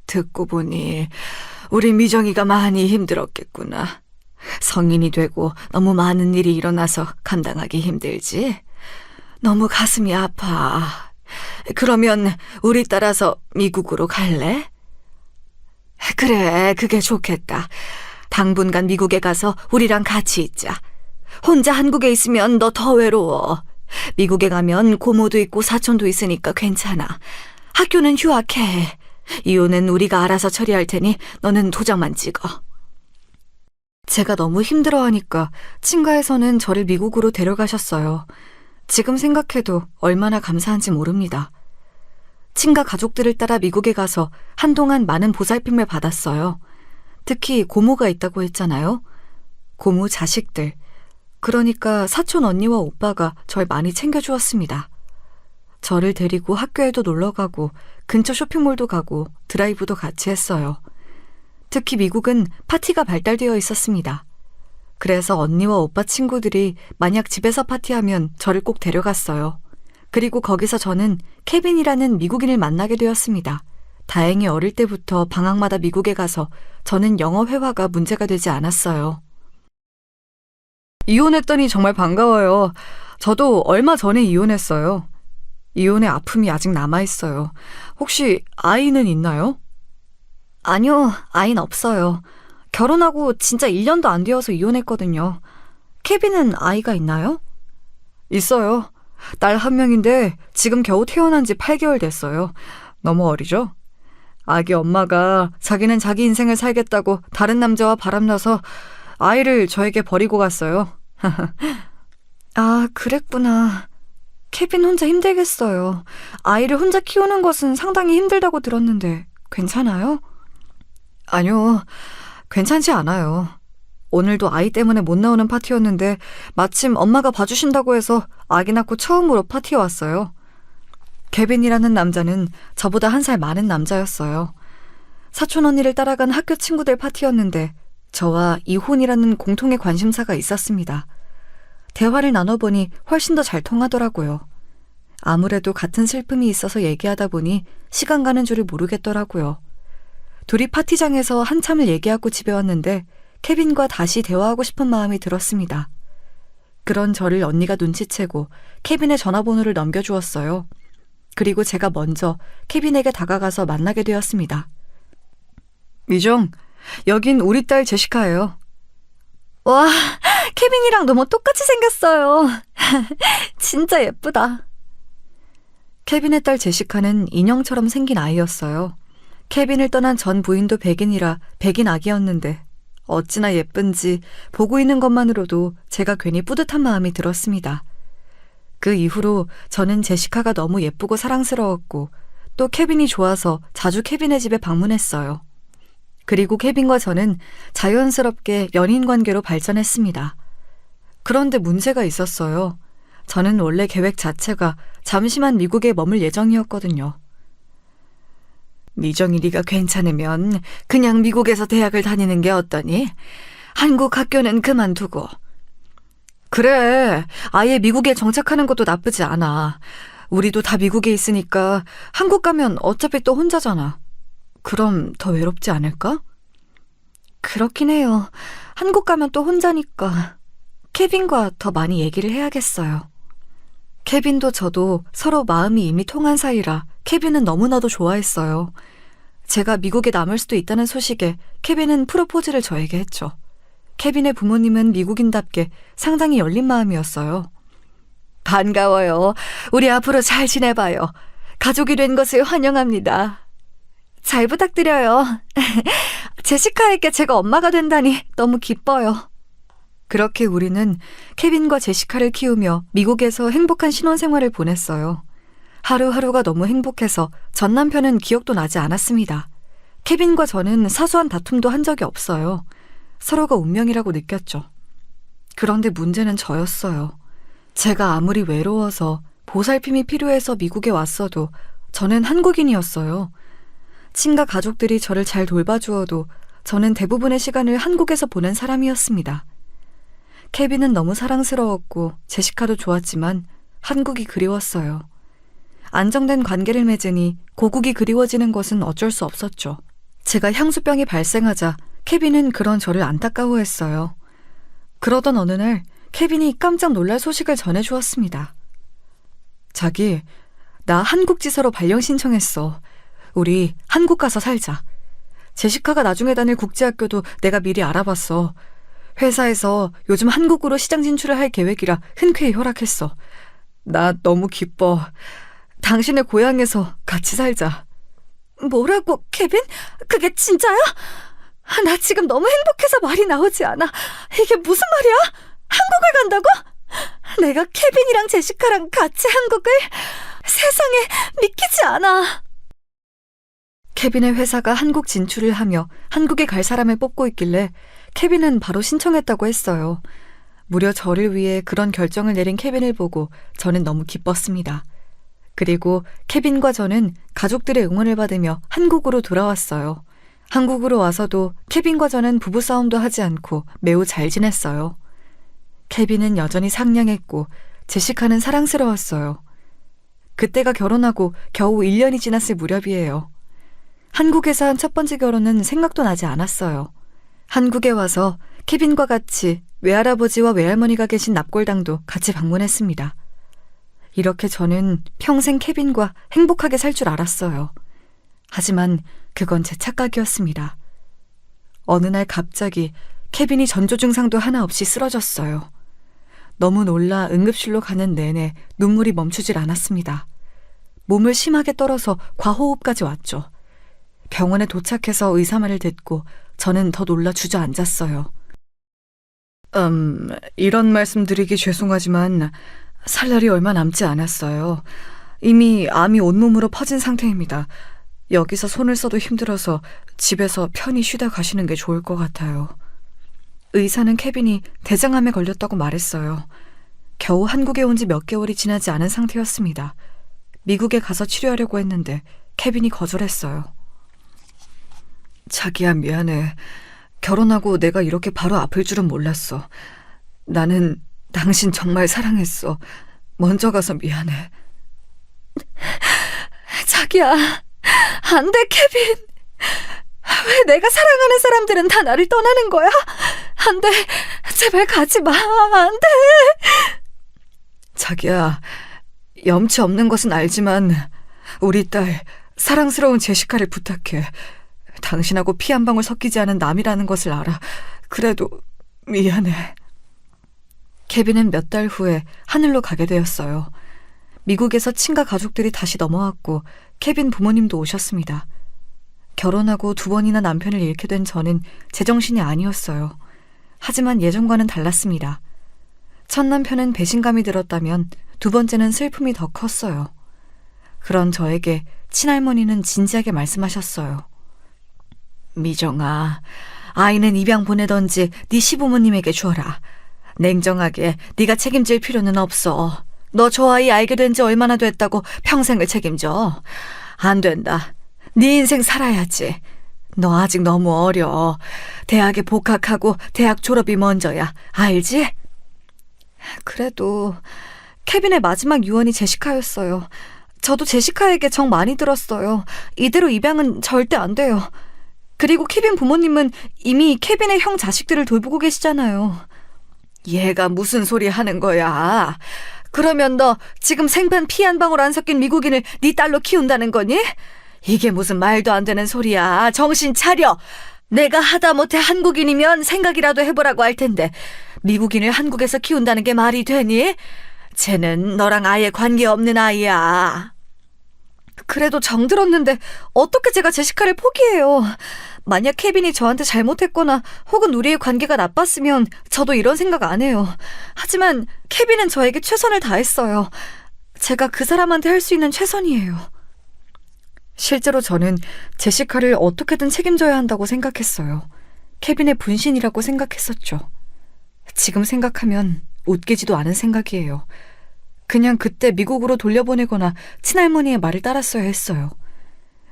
듣고 보니 우리 미정이가 많이 힘들었겠구나. 성인이 되고 너무 많은 일이 일어나서 감당하기 힘들지? 너무 가슴이 아파. 그러면 우리 따라서 미국으로 갈래? 그래, 그게 좋겠다. 당분간 미국에 가서 우리랑 같이 있자. 혼자 한국에 있으면 너 더 외로워. 미국에 가면 고모도 있고 사촌도 있으니까 괜찮아. 학교는 휴학해. 이혼은 우리가 알아서 처리할 테니 너는 도장만 찍어. 제가 너무 힘들어하니까 친가에서는 저를 미국으로 데려가셨어요. 지금 생각해도 얼마나 감사한지 모릅니다. 친가 가족들을 따라 미국에 가서 한동안 많은 보살핌을 받았어요. 특히 고모가 있다고 했잖아요. 고모 자식들, 그러니까 사촌 언니와 오빠가 절 많이 챙겨주었습니다. 저를 데리고 학교에도 놀러가고 근처 쇼핑몰도 가고 드라이브도 같이 했어요. 특히 미국은 파티가 발달되어 있었습니다. 그래서 언니와 오빠 친구들이 만약 집에서 파티하면 저를 꼭 데려갔어요. 그리고 거기서 저는 케빈이라는 미국인을 만나게 되었습니다. 다행히 어릴 때부터 방학마다 미국에 가서 저는 영어 회화가 문제가 되지 않았어요. 이혼했더니 정말 반가워요. 저도 얼마 전에 이혼했어요. 이혼의 아픔이 아직 남아있어요. 혹시 아이는 있나요? 아니요, 아이는 없어요. 결혼하고 진짜 1년도 안 되어서 이혼했거든요. 케빈은 아이가 있나요? 있어요. 딸 한 명인데 지금 겨우 태어난 지 8개월 됐어요. 너무 어리죠? 아기 엄마가 자기는 자기 인생을 살겠다고 다른 남자와 바람나서 아이를 저에게 버리고 갔어요. 아, 그랬구나. 케빈 혼자 힘들겠어요. 아이를 혼자 키우는 것은 상당히 힘들다고 들었는데 괜찮아요? 아니요, 괜찮지 않아요. 오늘도 아이 때문에 못 나오는 파티였는데 마침 엄마가 봐주신다고 해서 아기 낳고 처음으로 파티에 왔어요. 케빈이라는 남자는 저보다 1살 많은 남자였어요. 사촌 언니를 따라간 학교 친구들 파티였는데 저와 이혼이라는 공통의 관심사가 있었습니다. 대화를 나눠보니 훨씬 더 잘 통하더라고요. 아무래도 같은 슬픔이 있어서 얘기하다 보니 시간 가는 줄을 모르겠더라고요. 둘이 파티장에서 한참을 얘기하고 집에 왔는데 케빈과 다시 대화하고 싶은 마음이 들었습니다. 그런 저를 언니가 눈치채고 케빈의 전화번호를 넘겨주었어요. 그리고 제가 먼저 케빈에게 다가가서 만나게 되었습니다. 미정, 여긴 우리 딸 제시카예요. 와, 케빈이랑 너무 똑같이 생겼어요. 진짜 예쁘다. 케빈의 딸 제시카는 인형처럼 생긴 아이였어요. 케빈을 떠난 전 부인도 백인이라 백인 아기였는데 어찌나 예쁜지 보고 있는 것만으로도 제가 괜히 뿌듯한 마음이 들었습니다. 그 이후로 저는 제시카가 너무 예쁘고 사랑스러웠고 또 케빈이 좋아서 자주 케빈의 집에 방문했어요. 그리고 케빈과 저는 자연스럽게 연인 관계로 발전했습니다. 그런데 문제가 있었어요. 저는 원래 계획 자체가 잠시만 미국에 머물 예정이었거든요. 미정이 네가 괜찮으면 그냥 미국에서 대학을 다니는 게 어떠니? 한국 학교는 그만두고. 그래, 아예 미국에 정착하는 것도 나쁘지 않아. 우리도 다 미국에 있으니까 한국 가면 어차피 또 혼자잖아. 그럼 더 외롭지 않을까? 그렇긴 해요. 한국 가면 또 혼자니까 케빈과 더 많이 얘기를 해야겠어요. 케빈도 저도 서로 마음이 이미 통한 사이라 케빈은 너무나도 좋아했어요. 제가 미국에 남을 수도 있다는 소식에 케빈은 프로포즈를 저에게 했죠. 케빈의 부모님은 미국인답게 상당히 열린 마음이었어요. 반가워요. 우리 앞으로 잘 지내봐요. 가족이 된 것을 환영합니다. 잘 부탁드려요. 제시카에게 제가 엄마가 된다니 너무 기뻐요. 그렇게 우리는 케빈과 제시카를 키우며 미국에서 행복한 신혼생활을 보냈어요. 하루하루가 너무 행복해서 전 남편은 기억도 나지 않았습니다. 케빈과 저는 사소한 다툼도 한 적이 없어요. 서로가 운명이라고 느꼈죠. 그런데 문제는 저였어요. 제가 아무리 외로워서 보살핌이 필요해서 미국에 왔어도 저는 한국인이었어요. 친가 가족들이 저를 잘 돌봐주어도 저는 대부분의 시간을 한국에서 보낸 사람이었습니다. 케빈은 너무 사랑스러웠고 제시카도 좋았지만 한국이 그리웠어요. 안정된 관계를 맺으니 고국이 그리워지는 것은 어쩔 수 없었죠. 제가 향수병이 발생하자 케빈은 그런 저를 안타까워했어요. 그러던 어느 날 케빈이 깜짝 놀랄 소식을 전해주었습니다. 자기, 나 한국 지사로 발령 신청했어. 우리 한국 가서 살자. 제시카가 나중에 다닐 국제학교도 내가 미리 알아봤어. 회사에서 요즘 한국으로 시장 진출을 할 계획이라 흔쾌히 허락했어. 나 너무 기뻐. 당신의 고향에서 같이 살자. 뭐라고, 케빈? 그게 진짜야? 나 지금 너무 행복해서 말이 나오지 않아. 이게 무슨 말이야? 한국을 간다고? 내가 케빈이랑 제시카랑 같이 한국을? 세상에, 믿기지 않아. 케빈의 회사가 한국 진출을 하며 한국에 갈 사람을 뽑고 있길래 케빈은 바로 신청했다고 했어요. 무려 저를 위해 그런 결정을 내린 케빈을 보고 저는 너무 기뻤습니다. 그리고 케빈과 저는 가족들의 응원을 받으며 한국으로 돌아왔어요. 한국으로 와서도 케빈과 저는 부부싸움도 하지 않고 매우 잘 지냈어요. 케빈은 여전히 상냥했고 제시카는 사랑스러웠어요. 그때가 결혼하고 겨우 1년이 지났을 무렵이에요. 한국에서 한 첫 번째 결혼은 생각도 나지 않았어요. 한국에 와서 케빈과 같이 외할아버지와 외할머니가 계신 납골당도 같이 방문했습니다. 이렇게 저는 평생 케빈과 행복하게 살 줄 알았어요. 하지만 그건 제 착각이었습니다. 어느 날 갑자기 케빈이 전조 증상도 하나 없이 쓰러졌어요. 너무 놀라 응급실로 가는 내내 눈물이 멈추질 않았습니다. 몸을 심하게 떨어서 과호흡까지 왔죠. 병원에 도착해서 의사 말을 듣고 저는 더 놀라 주저앉았어요. 이런 말씀 드리기 죄송하지만 살 날이 얼마 남지 않았어요. 이미 암이 온몸으로 퍼진 상태입니다. 여기서 손을 써도 힘들어서 집에서 편히 쉬다 가시는 게 좋을 것 같아요. 의사는 케빈이 대장암에 걸렸다고 말했어요. 겨우 한국에 온 지 몇 개월이 지나지 않은 상태였습니다. 미국에 가서 치료하려고 했는데 케빈이 거절했어요. 자기야, 미안해. 결혼하고 내가 이렇게 바로 아플 줄은 몰랐어. 나는 당신 정말 사랑했어. 먼저 가서 미안해. 자기야, 안 돼, 케빈. 왜 내가 사랑하는 사람들은 다 나를 떠나는 거야? 안 돼, 제발 가지 마, 안 돼. 자기야, 염치 없는 것은 알지만 우리 딸 사랑스러운 제시카를 부탁해. 당신하고 피 한 방울 섞이지 않은 남이라는 것을 알아. 그래도 미안해. 케빈은 몇 달 후에 하늘로 가게 되었어요. 미국에서 친가 가족들이 다시 넘어왔고 케빈 부모님도 오셨습니다. 결혼하고 2번이나 남편을 잃게 된 저는 제정신이 아니었어요. 하지만 예전과는 달랐습니다. 첫 남편은 배신감이 들었다면 2번째는 슬픔이 더 컸어요. 그런 저에게 친할머니는 진지하게 말씀하셨어요. 미정아, 아이는 입양 보내던지 네 시부모님에게 주어라. 냉정하게 네가 책임질 필요는 없어. 너 저 아이 알게 된 지 얼마나 됐다고 평생을 책임져. 안 된다. 네 인생 살아야지. 너 아직 너무 어려. 대학에 복학하고 대학 졸업이 먼저야. 알지? 그래도 케빈의 마지막 유언이 제시카였어요. 저도 제시카에게 정 많이 들었어요. 이대로 입양은 절대 안 돼요. 그리고 케빈 부모님은 이미 케빈의 형 자식들을 돌보고 계시잖아요. 얘가 무슨 소리 하는 거야? 그러면 너 지금 생판 피 한 방울 안 섞인 미국인을 네 딸로 키운다는 거니? 이게 무슨 말도 안 되는 소리야. 정신 차려. 내가 하다못해 한국인이면 생각이라도 해보라고 할 텐데 미국인을 한국에서 키운다는 게 말이 되니? 쟤는 너랑 아예 관계없는 아이야. 그래도 정들었는데 어떻게 제가 제시카를 포기해요. 만약 케빈이 저한테 잘못했거나 혹은 우리의 관계가 나빴으면 저도 이런 생각 안 해요. 하지만 케빈은 저에게 최선을 다했어요. 제가 그 사람한테 할 수 있는 최선이에요. 실제로 저는 제시카를 어떻게든 책임져야 한다고 생각했어요. 케빈의 분신이라고 생각했었죠. 지금 생각하면 웃기지도 않은 생각이에요. 그냥 그때 미국으로 돌려보내거나 친할머니의 말을 따랐어야 했어요.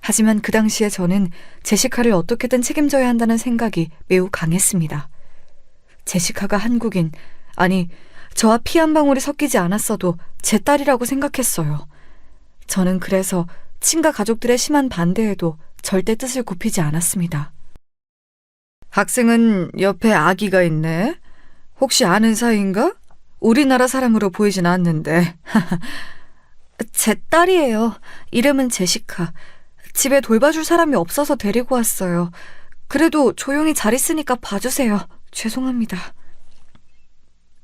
하지만 그 당시에 저는 제시카를 어떻게든 책임져야 한다는 생각이 매우 강했습니다. 제시카가 한국인, 아니 저와 피 한 방울이 섞이지 않았어도 제 딸이라고 생각했어요. 저는 그래서 친가 가족들의 심한 반대에도 절대 뜻을 굽히지 않았습니다. 학생은 옆에 아기가 있네. 혹시 아는 사이인가? 우리나라 사람으로 보이진 않는데. 제 딸이에요. 이름은 제시카. 집에 돌봐줄 사람이 없어서 데리고 왔어요. 그래도 조용히 잘 있으니까 봐주세요. 죄송합니다.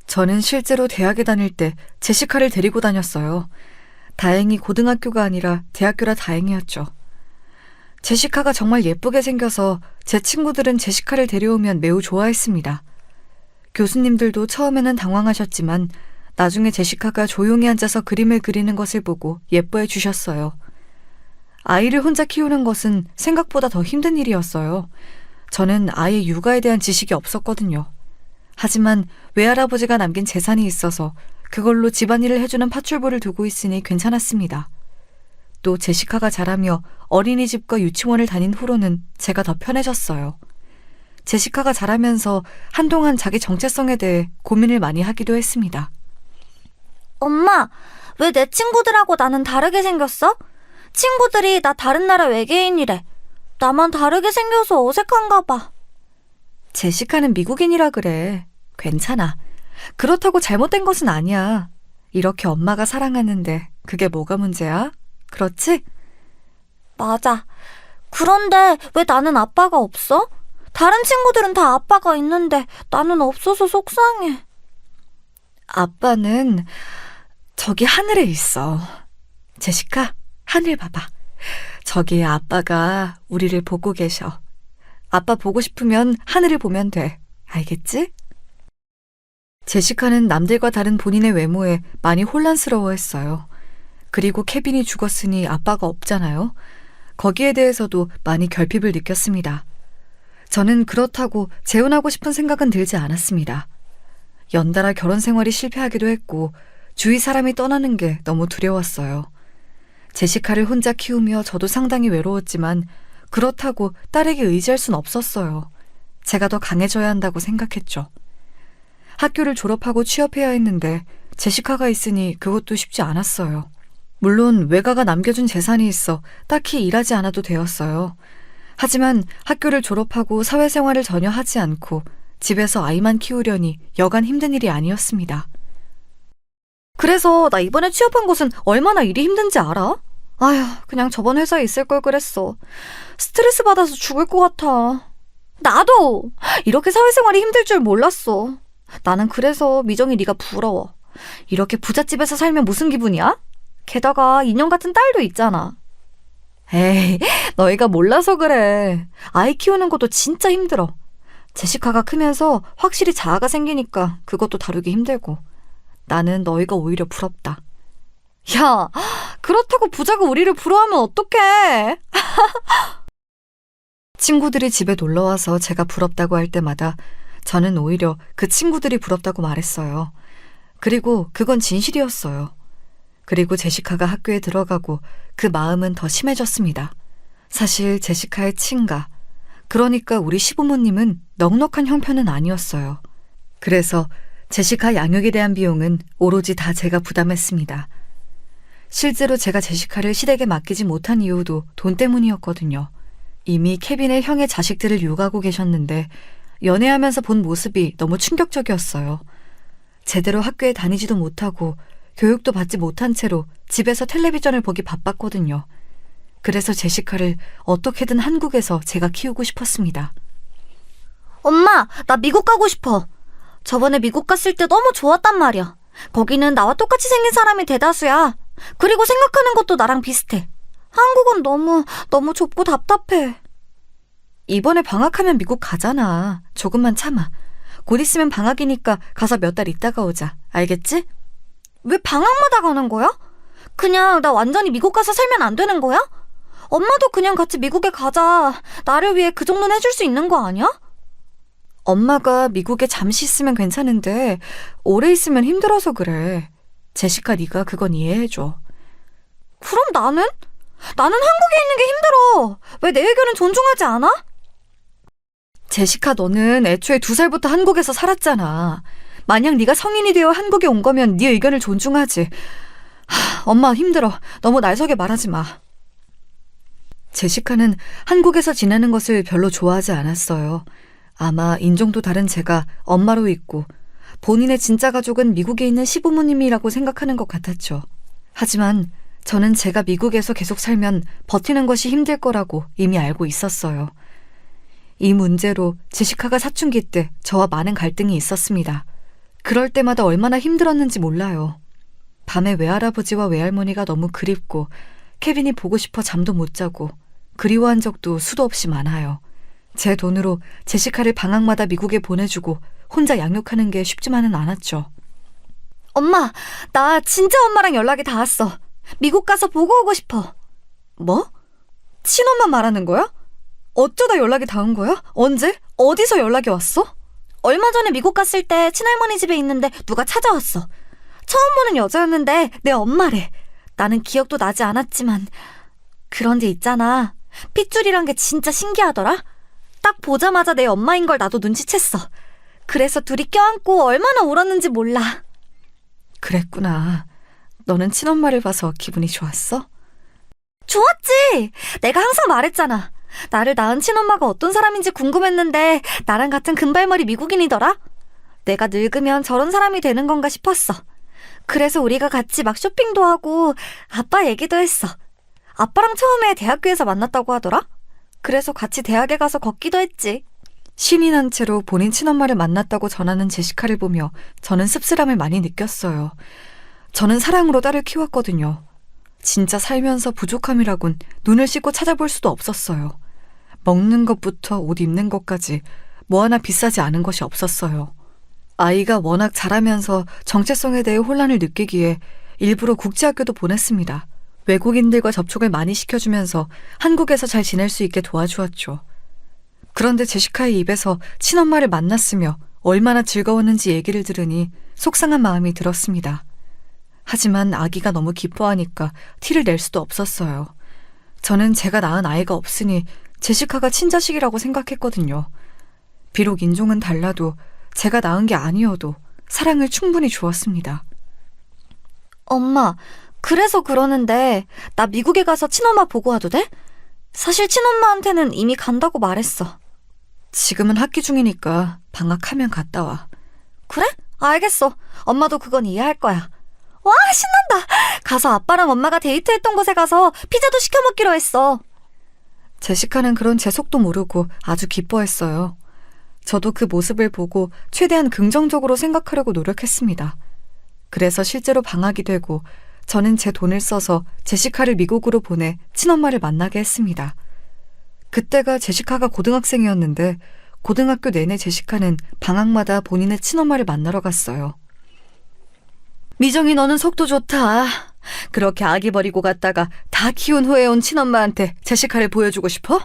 저는 실제로 대학에 다닐 때 제시카를 데리고 다녔어요. 다행히 고등학교가 아니라 대학교라 다행이었죠. 제시카가 정말 예쁘게 생겨서 제 친구들은 제시카를 데려오면 매우 좋아했습니다. 교수님들도 처음에는 당황하셨지만 나중에 제시카가 조용히 앉아서 그림을 그리는 것을 보고 예뻐해 주셨어요. 아이를 혼자 키우는 것은 생각보다 더 힘든 일이었어요. 저는 아이의 육아에 대한 지식이 없었거든요. 하지만 외할아버지가 남긴 재산이 있어서 그걸로 집안일을 해주는 팥줄부를 두고 있으니 괜찮았습니다. 또 제시카가 자라며 어린이집과 유치원을 다닌 후로는 제가 더 편해졌어요. 제시카가 자라면서 한동안 자기 정체성에 대해 고민을 많이 하기도 했습니다. 엄마, 왜 내 친구들하고 나는 다르게 생겼어? 친구들이 나 다른 나라 외계인이래. 나만 다르게 생겨서 어색한가 봐. 제시카는 미국인이라 그래. 괜찮아. 그렇다고 잘못된 것은 아니야. 이렇게 엄마가 사랑하는데 그게 뭐가 문제야? 그렇지? 맞아. 그런데 왜 나는 아빠가 없어? 다른 친구들은 다 아빠가 있는데 나는 없어서 속상해. 아빠는 저기 하늘에 있어. 제시카, 하늘 봐봐. 저기 아빠가 우리를 보고 계셔. 아빠 보고 싶으면 하늘을 보면 돼. 알겠지? 제시카는 남들과 다른 본인의 외모에 많이 혼란스러워했어요. 그리고 케빈이 죽었으니 아빠가 없잖아요. 거기에 대해서도 많이 결핍을 느꼈습니다. 저는 그렇다고 재혼하고 싶은 생각은 들지 않았습니다. 연달아 결혼 생활이 실패하기도 했고 주위 사람이 떠나는 게 너무 두려웠어요. 제시카를 혼자 키우며 저도 상당히 외로웠지만 그렇다고 딸에게 의지할 순 없었어요. 제가 더 강해져야 한다고 생각했죠. 학교를 졸업하고 취업해야 했는데 제시카가 있으니 그것도 쉽지 않았어요. 물론 외가가 남겨준 재산이 있어 딱히 일하지 않아도 되었어요. 하지만 학교를 졸업하고 사회생활을 전혀 하지 않고 집에서 아이만 키우려니 여간 힘든 일이 아니었습니다. 그래서 나 이번에 취업한 곳은 얼마나 일이 힘든지 알아? 아휴, 그냥 저번 회사에 있을 걸 그랬어. 스트레스 받아서 죽을 것 같아. 나도! 이렇게 사회생활이 힘들 줄 몰랐어. 나는 그래서 미정이 네가 부러워. 이렇게 부잣집에서 살면 무슨 기분이야? 게다가 인형 같은 딸도 있잖아. 에이, 너희가 몰라서 그래. 아이 키우는 것도 진짜 힘들어. 제시카가 크면서 확실히 자아가 생기니까 그것도 다루기 힘들고. 나는 너희가 오히려 부럽다. 야, 그렇다고 부자가 우리를 부러워하면 어떡해? 친구들이 집에 놀러와서 제가 부럽다고 할 때마다 저는 오히려 그 친구들이 부럽다고 말했어요. 그리고 그건 진실이었어요. 그리고 제시카가 학교에 들어가고 그 마음은 더 심해졌습니다. 사실 제시카의 친가, 그러니까 우리 시부모님은 넉넉한 형편은 아니었어요. 그래서 제시카 양육에 대한 비용은 오로지 다 제가 부담했습니다. 실제로 제가 제시카를 시댁에 맡기지 못한 이유도 돈 때문이었거든요. 이미 케빈의 형의 자식들을 육아하고 계셨는데 연애하면서 본 모습이 너무 충격적이었어요. 제대로 학교에 다니지도 못하고 교육도 받지 못한 채로 집에서 텔레비전을 보기 바빴거든요. 그래서 제시카를 어떻게든 한국에서 제가 키우고 싶었습니다. 엄마, 나 미국 가고 싶어. 저번에 미국 갔을 때 너무 좋았단 말이야. 거기는 나와 똑같이 생긴 사람이 대다수야. 그리고 생각하는 것도 나랑 비슷해. 한국은 너무 좁고 답답해. 이번에 방학하면 미국 가잖아. 조금만 참아. 곧 있으면 방학이니까 가서 몇 달 있다가 오자. 알겠지? 왜 방학마다 가는 거야? 그냥 나 완전히 미국 가서 살면 안 되는 거야? 엄마도 그냥 같이 미국에 가자. 나를 위해 그 정도는 해줄 수 있는 거 아니야? 엄마가 미국에 잠시 있으면 괜찮은데 오래 있으면 힘들어서 그래. 제시카 네가 그건 이해해줘. 그럼 나는? 나는 한국에 있는 게 힘들어. 왜 내 의견은 존중하지 않아? 제시카 너는 애초에 2살부터 한국에서 살았잖아. 만약 네가 성인이 되어 한국에 온 거면 네 의견을 존중하지. 엄마 힘들어. 너무 날석에 말하지 마. 제시카는 한국에서 지내는 것을 별로 좋아하지 않았어요. 아마 인종도 다른 제가 엄마로 있고 본인의 진짜 가족은 미국에 있는 시부모님이라고 생각하는 것 같았죠. 하지만 저는 제가 미국에서 계속 살면 버티는 것이 힘들 거라고 이미 알고 있었어요. 이 문제로 제시카가 사춘기 때 저와 많은 갈등이 있었습니다. 그럴 때마다 얼마나 힘들었는지 몰라요. 밤에 외할아버지와 외할머니가 너무 그립고 케빈이 보고 싶어 잠도 못 자고 그리워한 적도 수도 없이 많아요. 제 돈으로 제시카를 방학마다 미국에 보내주고 혼자 양육하는 게 쉽지만은 않았죠. 엄마, 나 진짜 엄마랑 연락이 닿았어. 미국 가서 보고 오고 싶어. 뭐? 친엄마 말하는 거야? 어쩌다 연락이 닿은 거야? 언제? 어디서 연락이 왔어? 얼마 전에 미국 갔을 때 친할머니 집에 있는데 누가 찾아왔어. 처음 보는 여자였는데 내 엄마래. 나는 기억도 나지 않았지만. 그런데 있잖아. 핏줄이란 게 진짜 신기하더라. 딱 보자마자 내 엄마인 걸 나도 눈치챘어. 그래서 둘이 껴안고 얼마나 울었는지 몰라. 그랬구나. 너는 친엄마를 봐서 기분이 좋았어? 좋았지. 내가 항상 말했잖아. 나를 낳은 친엄마가 어떤 사람인지 궁금했는데 나랑 같은 금발머리 미국인이더라. 내가 늙으면 저런 사람이 되는 건가 싶었어. 그래서 우리가 같이 막 쇼핑도 하고 아빠 얘기도 했어. 아빠랑 처음에 대학교에서 만났다고 하더라. 그래서 같이 대학에 가서 걷기도 했지. 신이 난 채로 본인 친엄마를 만났다고 전하는 제시카를 보며 저는 씁쓸함을 많이 느꼈어요. 저는 사랑으로 딸을 키웠거든요. 진짜 살면서 부족함이라곤 눈을 씻고 찾아볼 수도 없었어요. 먹는 것부터 옷 입는 것까지 뭐 하나 비싸지 않은 것이 없었어요. 아이가 워낙 자라면서 정체성에 대해 혼란을 느끼기에 일부러 국제학교도 보냈습니다. 외국인들과 접촉을 많이 시켜주면서 한국에서 잘 지낼 수 있게 도와주었죠. 그런데 제시카의 입에서 친엄마를 만났으며 얼마나 즐거웠는지 얘기를 들으니 속상한 마음이 들었습니다. 하지만 아기가 너무 기뻐하니까 티를 낼 수도 없었어요. 저는 제가 낳은 아이가 없으니 제시카가 친자식이라고 생각했거든요. 비록 인종은 달라도 제가 낳은 게 아니어도 사랑을 충분히 주었습니다. 엄마, 그래서 그러는데 나 미국에 가서 친엄마 보고 와도 돼? 사실 친엄마한테는 이미 간다고 말했어. 지금은 학기 중이니까 방학하면 갔다 와. 그래? 알겠어. 엄마도 그건 이해할 거야. 와, 신난다. 가서 아빠랑 엄마가 데이트했던 곳에 가서 피자도 시켜 먹기로 했어. 제시카는 그런 제 속도 모르고 아주 기뻐했어요. 저도 그 모습을 보고 최대한 긍정적으로 생각하려고 노력했습니다. 그래서 실제로 방학이 되고 저는 제 돈을 써서 제시카를 미국으로 보내 친엄마를 만나게 했습니다. 그때가 제시카가 고등학생이었는데 고등학교 내내 제시카는 방학마다 본인의 친엄마를 만나러 갔어요. 미정이 너는 속도 좋다. 그렇게 아기 버리고 갔다가 다 키운 후에 온 친엄마한테 제시카를 보여주고 싶어?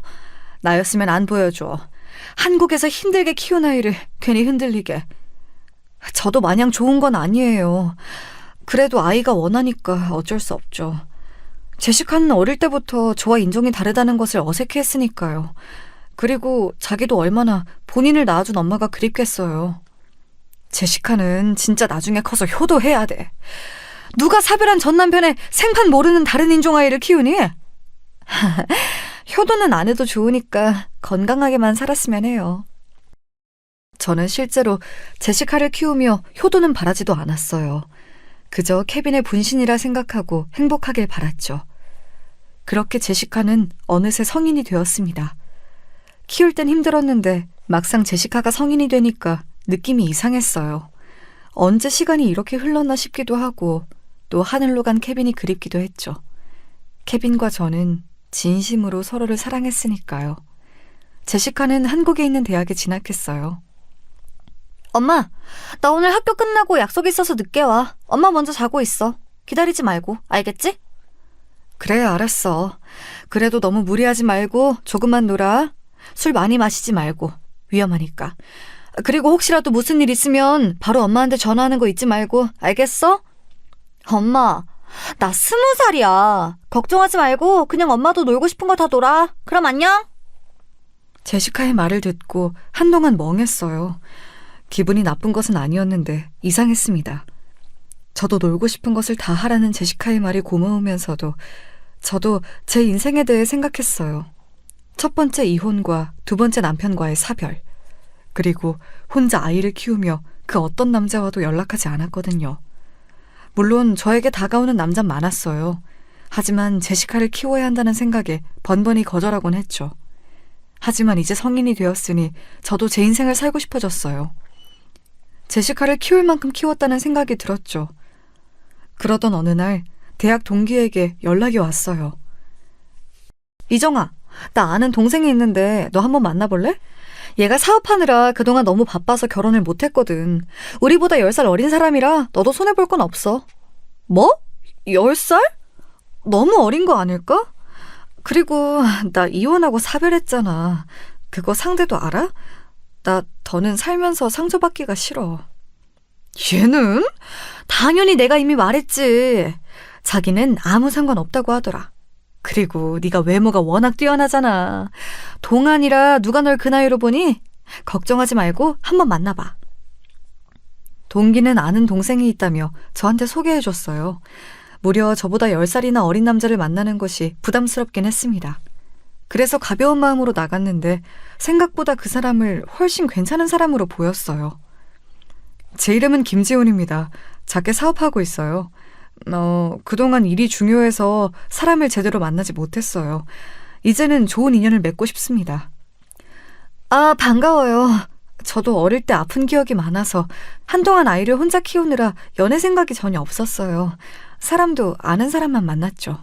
나였으면 안 보여줘. 한국에서 힘들게 키운 아이를 괜히 흔들리게. 저도 마냥 좋은 건 아니에요. 그래도 아이가 원하니까 어쩔 수 없죠. 제시카는 어릴 때부터 저와 인종이 다르다는 것을 어색해했으니까요. 그리고 자기도 얼마나 본인을 낳아준 엄마가 그립겠어요. 제시카는 진짜 나중에 커서 효도해야 돼. 누가 사별한 전 남편의 생판 모르는 다른 인종 아이를 키우니? 효도는 안 해도 좋으니까 건강하게만 살았으면 해요. 저는 실제로 제시카를 키우며 효도는 바라지도 않았어요. 그저 케빈의 분신이라 생각하고 행복하길 바랐죠. 그렇게 제시카는 어느새 성인이 되었습니다. 키울 땐 힘들었는데 막상 제시카가 성인이 되니까 느낌이 이상했어요. 언제 시간이 이렇게 흘렀나 싶기도 하고 또 하늘로 간 케빈이 그립기도 했죠. 케빈과 저는 진심으로 서로를 사랑했으니까요. 제시카는 한국에 있는 대학에 진학했어요. 엄마, 나 오늘 학교 끝나고 약속 있어서 늦게 와. 엄마 먼저 자고 있어. 기다리지 말고, 알겠지? 그래, 알았어. 그래도 너무 무리하지 말고 조금만 놀아. 술 많이 마시지 말고. 위험하니까. 그리고 혹시라도 무슨 일 있으면 바로 엄마한테 전화하는 거 잊지 말고. 알겠어? 엄마, 나 20살이야. 걱정하지 말고 그냥 엄마도 놀고 싶은 거 다 놀아. 그럼 안녕? 제시카의 말을 듣고 한동안 멍했어요. 기분이 나쁜 것은 아니었는데 이상했습니다. 저도 놀고 싶은 것을 다 하라는 제시카의 말이 고마우면서도 저도 제 인생에 대해 생각했어요. 첫 번째 이혼과 두 번째 남편과의 사별, 그리고 혼자 아이를 키우며 그 어떤 남자와도 연락하지 않았거든요. 물론 저에게 다가오는 남자는 많았어요. 하지만 제시카를 키워야 한다는 생각에 번번이 거절하곤 했죠. 하지만 이제 성인이 되었으니 저도 제 인생을 살고 싶어졌어요. 제시카를 키울 만큼 키웠다는 생각이 들었죠. 그러던 어느 날 대학 동기에게 연락이 왔어요. 이정아, 나 아는 동생이 있는데 너 한번 만나볼래? 얘가 사업하느라 그동안 너무 바빠서 결혼을 못했거든. 우리보다 10살 어린 사람이라 너도 손해볼 건 없어. 뭐? 10살? 너무 어린 거 아닐까? 그리고 나 이혼하고 사별했잖아. 그거 상대도 알아? 나 더는 살면서 상처받기가 싫어. 얘는? 당연히 내가 이미 말했지. 자기는 아무 상관없다고 하더라. 그리고 네가 외모가 워낙 뛰어나잖아. 동안이라 누가 널 그 나이로 보니? 걱정하지 말고 한번 만나봐. 동기는 아는 동생이 있다며 저한테 소개해줬어요. 무려 저보다 10살이나 어린 남자를 만나는 것이 부담스럽긴 했습니다. 그래서 가벼운 마음으로 나갔는데 생각보다 그 사람을 훨씬 괜찮은 사람으로 보였어요. 제 이름은 김지훈입니다. 작게 사업하고 있어요. 그동안 일이 중요해서 사람을 제대로 만나지 못했어요. 이제는 좋은 인연을 맺고 싶습니다. 아, 반가워요. 저도 어릴 때 아픈 기억이 많아서 한동안 아이를 혼자 키우느라 연애 생각이 전혀 없었어요. 사람도 아는 사람만 만났죠.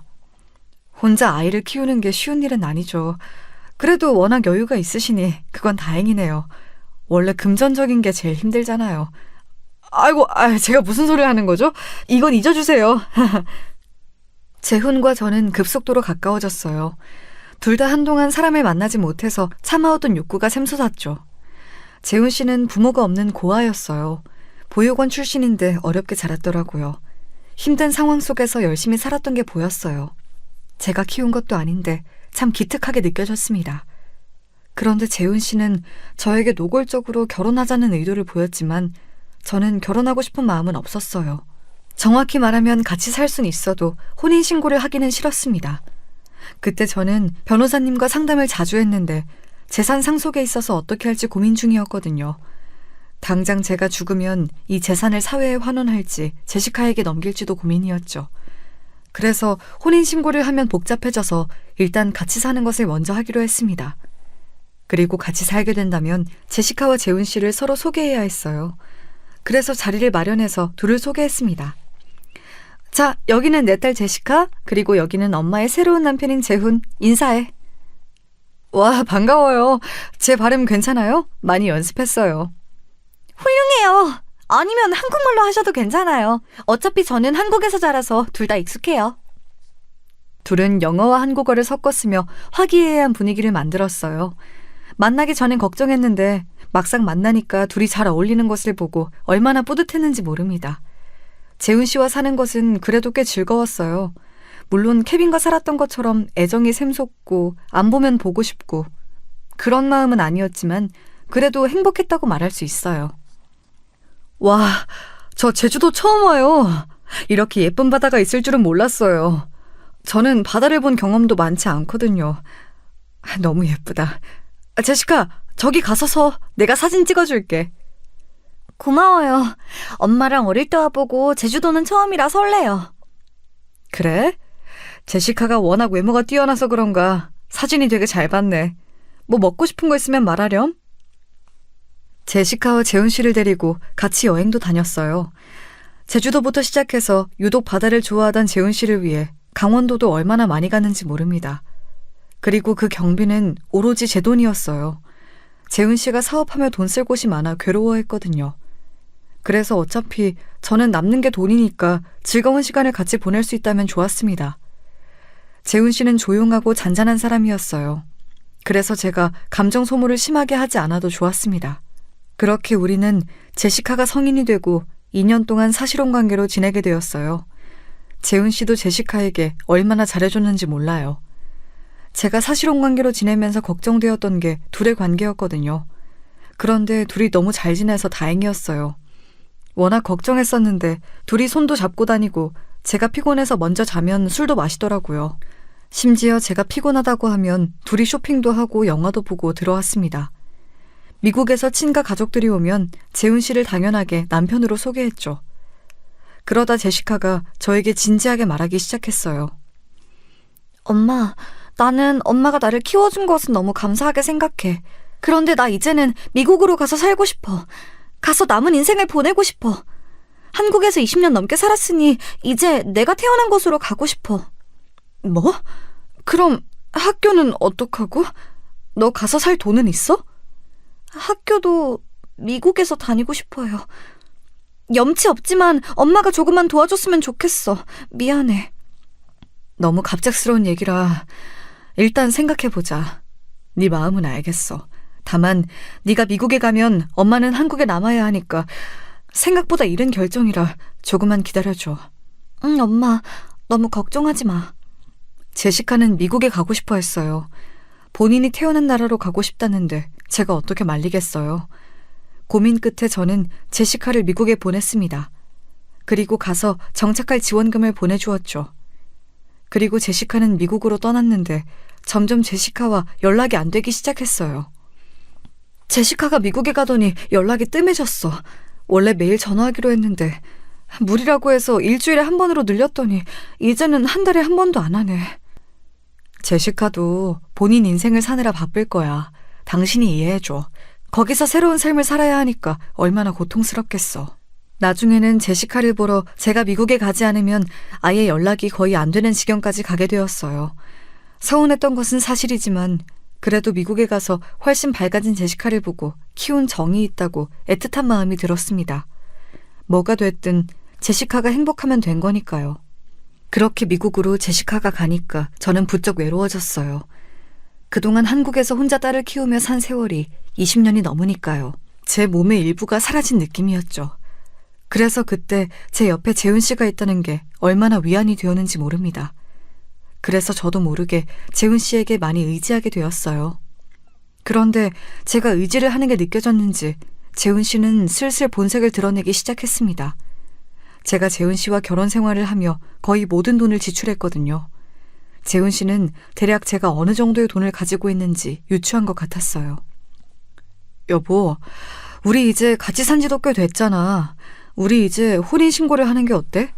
혼자 아이를 키우는 게 쉬운 일은 아니죠. 그래도 워낙 여유가 있으시니 그건 다행이네요. 원래 금전적인 게 제일 힘들잖아요. 아이고, 제가 무슨 소리를 하는 거죠? 이건 잊어주세요. 재훈과 저는 급속도로 가까워졌어요. 둘 다 한동안 사람을 만나지 못해서 참아오던 욕구가 샘솟았죠. 재훈 씨는 부모가 없는 고아였어요. 보육원 출신인데 어렵게 자랐더라고요. 힘든 상황 속에서 열심히 살았던 게 보였어요. 제가 키운 것도 아닌데 참 기특하게 느껴졌습니다. 그런데 재훈 씨는 저에게 노골적으로 결혼하자는 의도를 보였지만 저는 결혼하고 싶은 마음은 없었어요. 정확히 말하면 같이 살 순 있어도 혼인신고를 하기는 싫었습니다. 그때 저는 변호사님과 상담을 자주 했는데 재산 상속에 있어서 어떻게 할지 고민 중이었거든요. 당장 제가 죽으면 이 재산을 사회에 환원할지 제시카에게 넘길지도 고민이었죠. 그래서 혼인신고를 하면 복잡해져서 일단 같이 사는 것을 먼저 하기로 했습니다. 그리고 같이 살게 된다면 제시카와 재훈 씨를 서로 소개해야 했어요. 그래서 자리를 마련해서 둘을 소개했습니다. 자, 여기는 내 딸 제시카, 그리고 여기는 엄마의 새로운 남편인 재훈. 인사해. 와, 반가워요. 제 발음 괜찮아요? 많이 연습했어요. 훌륭해요. 아니면 한국말로 하셔도 괜찮아요. 어차피 저는 한국에서 자라서 둘 다 익숙해요. 둘은 영어와 한국어를 섞었으며 화기애애한 분위기를 만들었어요. 만나기 전엔 걱정했는데 막상 만나니까 둘이 잘 어울리는 것을 보고 얼마나 뿌듯했는지 모릅니다. 재훈 씨와 사는 것은 그래도 꽤 즐거웠어요. 물론 케빈과 살았던 것처럼 애정이 샘솟고 안 보면 보고 싶고 그런 마음은 아니었지만 그래도 행복했다고 말할 수 있어요. 와, 저 제주도 처음 와요. 이렇게 예쁜 바다가 있을 줄은 몰랐어요. 저는 바다를 본 경험도 많지 않거든요. 너무 예쁘다. 제시카, 저기 가서 서. 내가 사진 찍어줄게. 고마워요. 엄마랑 어릴 때 와보고 제주도는 처음이라 설레요. 그래? 제시카가 워낙 외모가 뛰어나서 그런가 사진이 되게 잘 봤네. 뭐 먹고 싶은 거 있으면 말하렴. 제시카와 재훈 씨를 데리고 같이 여행도 다녔어요. 제주도부터 시작해서 유독 바다를 좋아하던 재훈 씨를 위해 강원도도 얼마나 많이 갔는지 모릅니다. 그리고 그 경비는 오로지 제 돈이었어요. 재훈 씨가 사업하며 돈 쓸 곳이 많아 괴로워했거든요. 그래서 어차피 저는 남는 게 돈이니까 즐거운 시간을 같이 보낼 수 있다면 좋았습니다. 재훈 씨는 조용하고 잔잔한 사람이었어요. 그래서 제가 감정 소모를 심하게 하지 않아도 좋았습니다. 그렇게 우리는 제시카가 성인이 되고 2년 동안 사실혼 관계로 지내게 되었어요. 재훈 씨도 제시카에게 얼마나 잘해줬는지 몰라요. 제가 사실혼 관계로 지내면서 걱정되었던 게 둘의 관계였거든요. 그런데 둘이 너무 잘 지내서 다행이었어요. 워낙 걱정했었는데 둘이 손도 잡고 다니고 제가 피곤해서 먼저 자면 술도 마시더라고요. 심지어 제가 피곤하다고 하면 둘이 쇼핑도 하고 영화도 보고 들어왔습니다. 미국에서 친가 가족들이 오면 재훈 씨를 당연하게 남편으로 소개했죠. 그러다 제시카가 저에게 진지하게 말하기 시작했어요. 엄마, 나는 엄마가 나를 키워준 것은 너무 감사하게 생각해. 그런데 나 이제는 미국으로 가서 살고 싶어. 가서 남은 인생을 보내고 싶어. 한국에서 20년 넘게 살았으니 이제 내가 태어난 곳으로 가고 싶어. 뭐? 그럼 학교는 어떡하고? 너 가서 살 돈은 있어? 학교도 미국에서 다니고 싶어요. 염치 없지만 엄마가 조금만 도와줬으면 좋겠어. 미안해. 너무 갑작스러운 얘기라 일단 생각해보자. 네 마음은 알겠어. 다만 네가 미국에 가면 엄마는 한국에 남아야 하니까 생각보다 이른 결정이라 조금만 기다려줘. 응, 엄마. 너무 걱정하지 마. 제시카는 미국에 가고 싶어 했어요. 본인이 태어난 나라로 가고 싶다는데 제가 어떻게 말리겠어요. 고민 끝에 저는 제시카를 미국에 보냈습니다. 그리고 가서 정착할 지원금을 보내주었죠. 그리고 제시카는 미국으로 떠났는데 점점 제시카와 연락이 안 되기 시작했어요. 제시카가 미국에 가더니 연락이 뜸해졌어. 원래 매일 전화하기로 했는데 무리라고 해서 일주일에 한 번으로 늘렸더니 이제는 한 달에 한 번도 안 하네. 제시카도 본인 인생을 사느라 바쁠 거야. 당신이 이해해줘. 거기서 새로운 삶을 살아야 하니까 얼마나 고통스럽겠어. 나중에는 제시카를 보러 제가 미국에 가지 않으면 아예 연락이 거의 안 되는 지경까지 가게 되었어요. 서운했던 것은 사실이지만 그래도 미국에 가서 훨씬 밝아진 제시카를 보고 키운 정이 있다고 애틋한 마음이 들었습니다. 뭐가 됐든 제시카가 행복하면 된 거니까요. 그렇게 미국으로 제시카가 가니까 저는 부쩍 외로워졌어요. 그동안 한국에서 혼자 딸을 키우며 산 세월이 20년이 넘으니까요. 제 몸의 일부가 사라진 느낌이었죠. 그래서 그때 제 옆에 재훈 씨가 있다는 게 얼마나 위안이 되었는지 모릅니다. 그래서 저도 모르게 재훈 씨에게 많이 의지하게 되었어요. 그런데 제가 의지를 하는 게 느껴졌는지 재훈 씨는 슬슬 본색을 드러내기 시작했습니다. 제가 재훈 씨와 결혼 생활을 하며 거의 모든 돈을 지출했거든요. 재훈 씨는 대략 제가 어느 정도의 돈을 가지고 있는지 유추한 것 같았어요. 여보, 우리 이제 같이 산 지도 꽤 됐잖아. 우리 이제 혼인신고를 하는 게 어때?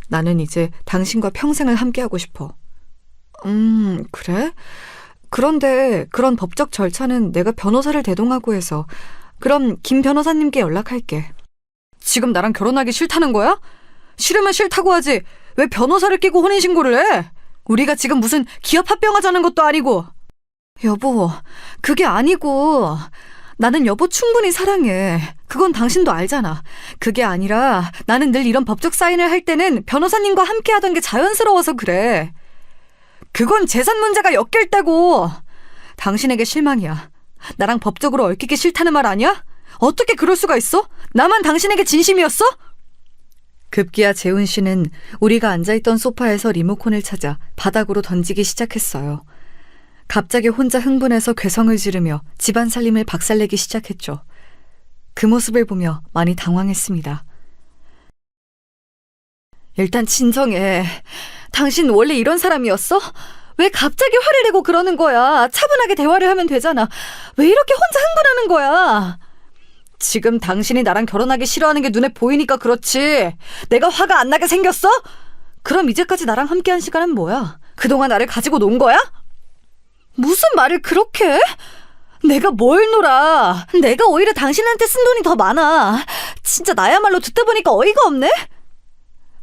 나는 이제 당신과 평생을 함께하고 싶어. 그래? 그런데 그런 법적 절차는 내가 변호사를 대동하고 해서. 그럼 김 변호사님께 연락할게. 지금 나랑 결혼하기 싫다는 거야? 싫으면 싫다고 하지. 왜 변호사를 끼고 혼인신고를 해? 우리가 지금 무슨 기업 합병하자는 것도 아니고. 여보, 그게 아니고 나는 여보 충분히 사랑해. 그건 당신도 알잖아. 그게 아니라 나는 늘 이런 법적 사인을 할 때는 변호사님과 함께 하던 게 자연스러워서 그래. 그건 재산 문제가 엮일다고. 당신에게 실망이야. 나랑 법적으로 얽히기 싫다는 말 아니야? 어떻게 그럴 수가 있어? 나만 당신에게 진심이었어? 급기야 재훈 씨는 우리가 앉아있던 소파에서 리모컨을 찾아 바닥으로 던지기 시작했어요. 갑자기 혼자 흥분해서 괴성을 지르며 집안 살림을 박살내기 시작했죠. 그 모습을 보며 많이 당황했습니다. 일단 진정해. 당신 원래 이런 사람이었어? 왜 갑자기 화를 내고 그러는 거야? 차분하게 대화를 하면 되잖아. 왜 이렇게 혼자 흥분하는 거야? 지금 당신이 나랑 결혼하기 싫어하는 게 눈에 보이니까 그렇지. 내가 화가 안 나게 생겼어? 그럼 이제까지 나랑 함께한 시간은 뭐야? 그동안 나를 가지고 논 거야? 무슨 말을 그렇게 해? 내가 뭘 놀아? 내가 오히려 당신한테 쓴 돈이 더 많아. 진짜 나야말로 듣다 보니까 어이가 없네?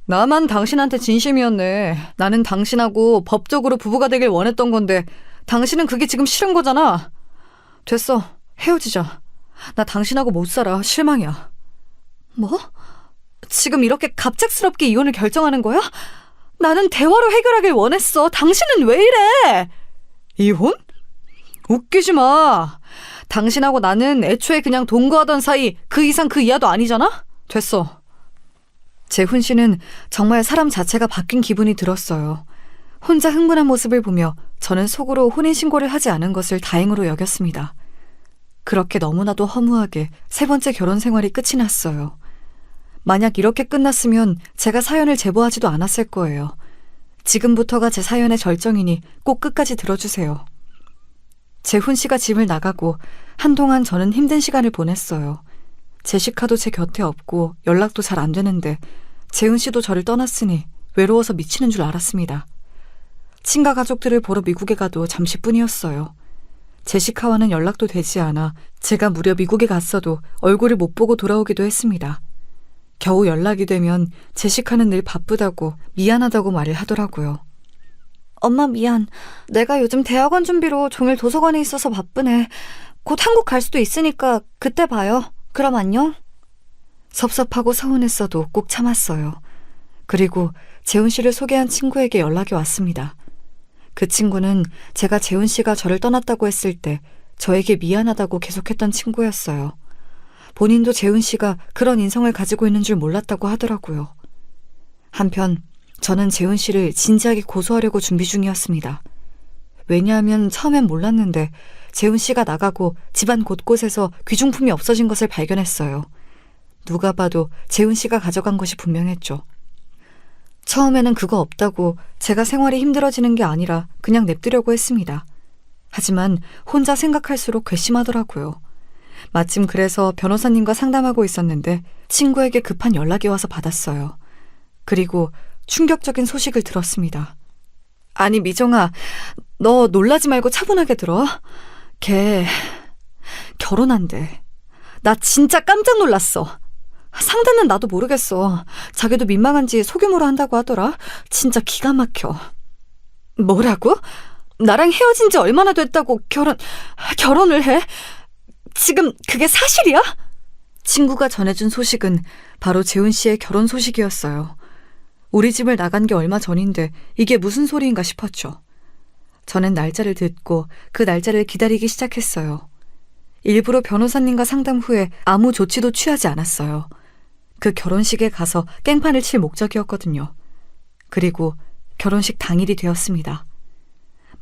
나만 당신한테 진심이었네. 나는 당신하고 법적으로 부부가 되길 원했던 건데 당신은 그게 지금 싫은 거잖아. 됐어. 헤어지자. 나 당신하고 못 살아. 실망이야. 뭐? 지금 이렇게 갑작스럽게 이혼을 결정하는 거야? 나는 대화로 해결하길 원했어. 당신은 왜 이래? 이혼? 웃기지 마. 당신하고 나는 애초에 그냥 동거하던 사이, 그 이상 그 이하도 아니잖아? 됐어. 재훈 씨는 정말 사람 자체가 바뀐 기분이 들었어요. 혼자 흥분한 모습을 보며 저는 속으로 혼인신고를 하지 않은 것을 다행으로 여겼습니다. 그렇게 너무나도 허무하게 세 번째 결혼 생활이 끝이 났어요. 만약 이렇게 끝났으면 제가 사연을 제보하지도 않았을 거예요. 지금부터가 제 사연의 절정이니 꼭 끝까지 들어주세요. 재훈 씨가 집을 나가고 한동안 저는 힘든 시간을 보냈어요. 제시카도 제 곁에 없고 연락도 잘 안 되는데 재훈 씨도 저를 떠났으니 외로워서 미치는 줄 알았습니다. 친가 가족들을 보러 미국에 가도 잠시뿐이었어요. 제시카와는 연락도 되지 않아 제가 무려 미국에 갔어도 얼굴을 못 보고 돌아오기도 했습니다. 겨우 연락이 되면 제시카는 늘 바쁘다고 미안하다고 말을 하더라고요. 엄마 미안. 내가 요즘 대학원 준비로 종일 도서관에 있어서 바쁘네. 곧 한국 갈 수도 있으니까 그때 봐요. 그럼 안녕. 섭섭하고 서운했어도 꼭 참았어요. 그리고 재훈 씨를 소개한 친구에게 연락이 왔습니다. 그 친구는 제가 재훈 씨가 저를 떠났다고 했을 때 저에게 미안하다고 계속했던 친구였어요. 본인도 재훈 씨가 그런 인성을 가지고 있는 줄 몰랐다고 하더라고요. 한편 저는 재훈 씨를 진지하게 고소하려고 준비 중이었습니다. 왜냐하면 처음엔 몰랐는데 재훈 씨가 나가고 집안 곳곳에서 귀중품이 없어진 것을 발견했어요. 누가 봐도 재훈 씨가 가져간 것이 분명했죠. 처음에는 그거 없다고 제가 생활이 힘들어지는 게 아니라 그냥 냅두려고 했습니다. 하지만 혼자 생각할수록 괘씸하더라고요. 마침 그래서 변호사님과 상담하고 있었는데 친구에게 급한 연락이 와서 받았어요. 그리고 충격적인 소식을 들었습니다. 아니 미정아, 너 놀라지 말고 차분하게 들어. 걔 결혼한대. 나 진짜 깜짝 놀랐어. 상대는 나도 모르겠어. 자기도 민망한지 소규모로 한다고 하더라. 진짜 기가 막혀. 뭐라고? 나랑 헤어진 지 얼마나 됐다고 결혼을 해? 지금 그게 사실이야? 친구가 전해준 소식은 바로 재훈 씨의 결혼 소식이었어요. 우리 집을 나간 게 얼마 전인데 이게 무슨 소리인가 싶었죠. 저는 날짜를 듣고 그 날짜를 기다리기 시작했어요. 일부러 변호사님과 상담 후에 아무 조치도 취하지 않았어요. 그 결혼식에 가서 깽판을 칠 목적이었거든요. 그리고 결혼식 당일이 되었습니다.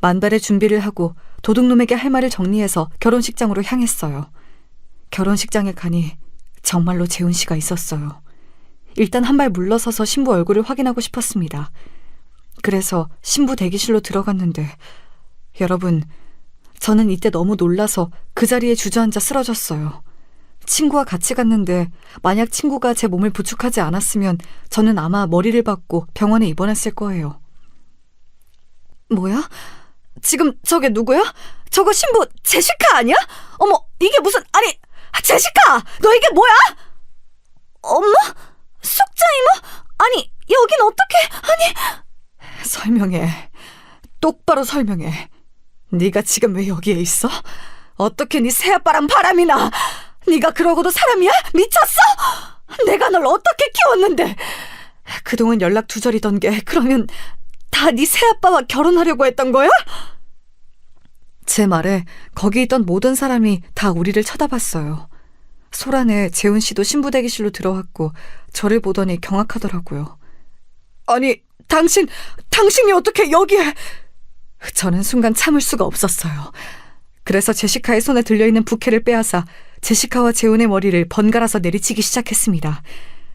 만발의 준비를 하고 도둑놈에게 할 말을 정리해서 결혼식장으로 향했어요. 결혼식장에 가니 정말로 재훈 씨가 있었어요. 일단 한 발 물러서서 신부 얼굴을 확인하고 싶었습니다. 그래서 신부 대기실로 들어갔는데 여러분, 저는 이때 너무 놀라서 그 자리에 주저앉아 쓰러졌어요. 친구와 같이 갔는데 만약 친구가 제 몸을 부축하지 않았으면 저는 아마 머리를 박고 병원에 입원했을 거예요. 뭐야? 지금 저게 누구야? 저거 신부 제시카 아니야? 어머, 이게 무슨... 아니, 제시카! 너 이게 뭐야? 엄마? 숙자 이모? 아니, 여긴 어떻게... 아니... 설명해. 똑바로 설명해. 네가 지금 왜 여기에 있어? 어떻게 네 새아빠랑 바람이 나? 네가 그러고도 사람이야? 미쳤어? 내가 널 어떻게 키웠는데? 그동안 연락 두절이던 게 그러면 다 네 새아빠와 결혼하려고 했던 거야? 제 말에 거기 있던 모든 사람이 다 우리를 쳐다봤어요. 소란에 재훈 씨도 신부 대기실로 들어왔고 저를 보더니 경악하더라고요. 아니, 당신이 어떻게 여기에... 저는 순간 참을 수가 없었어요. 그래서 제시카의 손에 들려있는 부케를 빼앗아 제시카와 재훈의 머리를 번갈아서 내리치기 시작했습니다.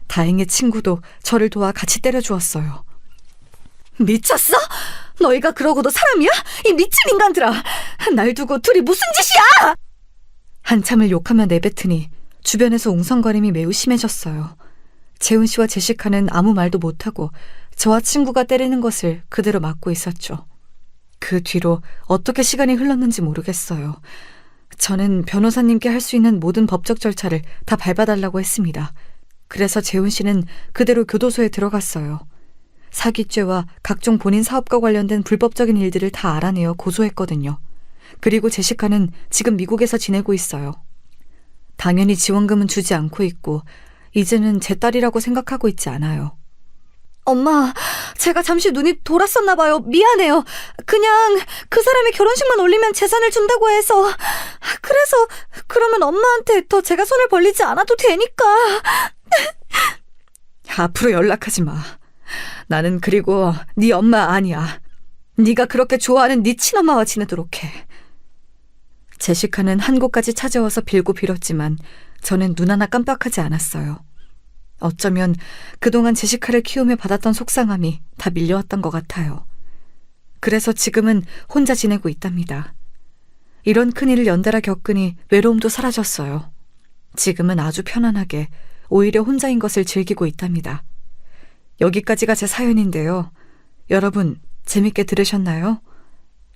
다행히 친구도 저를 도와 같이 때려주었어요. 미쳤어? 너희가 그러고도 사람이야? 이 미친 인간들아! 날 두고 둘이 무슨 짓이야! 한참을 욕하며 내뱉으니 주변에서 웅성거림이 매우 심해졌어요. 재훈 씨와 제시카는 아무 말도 못하고 저와 친구가 때리는 것을 그대로 막고 있었죠. 그 뒤로 어떻게 시간이 흘렀는지 모르겠어요. 저는 변호사님께 할 수 있는 모든 법적 절차를 다 밟아달라고 했습니다. 그래서 재훈 씨는 그대로 교도소에 들어갔어요. 사기죄와 각종 본인 사업과 관련된 불법적인 일들을 다 알아내어 고소했거든요. 그리고 제시카는 지금 미국에서 지내고 있어요. 당연히 지원금은 주지 않고 있고 이제는 제 딸이라고 생각하고 있지 않아요. 엄마, 제가 잠시 눈이 돌았었나 봐요. 미안해요. 그냥 그 사람이 결혼식만 올리면 재산을 준다고 해서. 그래서 그러면 엄마한테 더 제가 손을 벌리지 않아도 되니까. 앞으로 연락하지 마. 나는 그리고 네 엄마 아니야. 네가 그렇게 좋아하는 네 친엄마와 지내도록 해. 제시카는 한 곳까지 찾아와서 빌고 빌었지만 저는 눈 하나 깜빡하지 않았어요. 어쩌면 그동안 제시카를 키우며 받았던 속상함이 다 밀려왔던 것 같아요. 그래서 지금은 혼자 지내고 있답니다. 이런 큰일을 연달아 겪으니 외로움도 사라졌어요. 지금은 아주 편안하게 오히려 혼자인 것을 즐기고 있답니다. 여기까지가 제 사연인데요. 여러분, 재밌게 들으셨나요?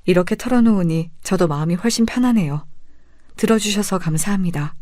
이렇게 털어놓으니 저도 마음이 훨씬 편하네요. 들어주셔서 감사합니다.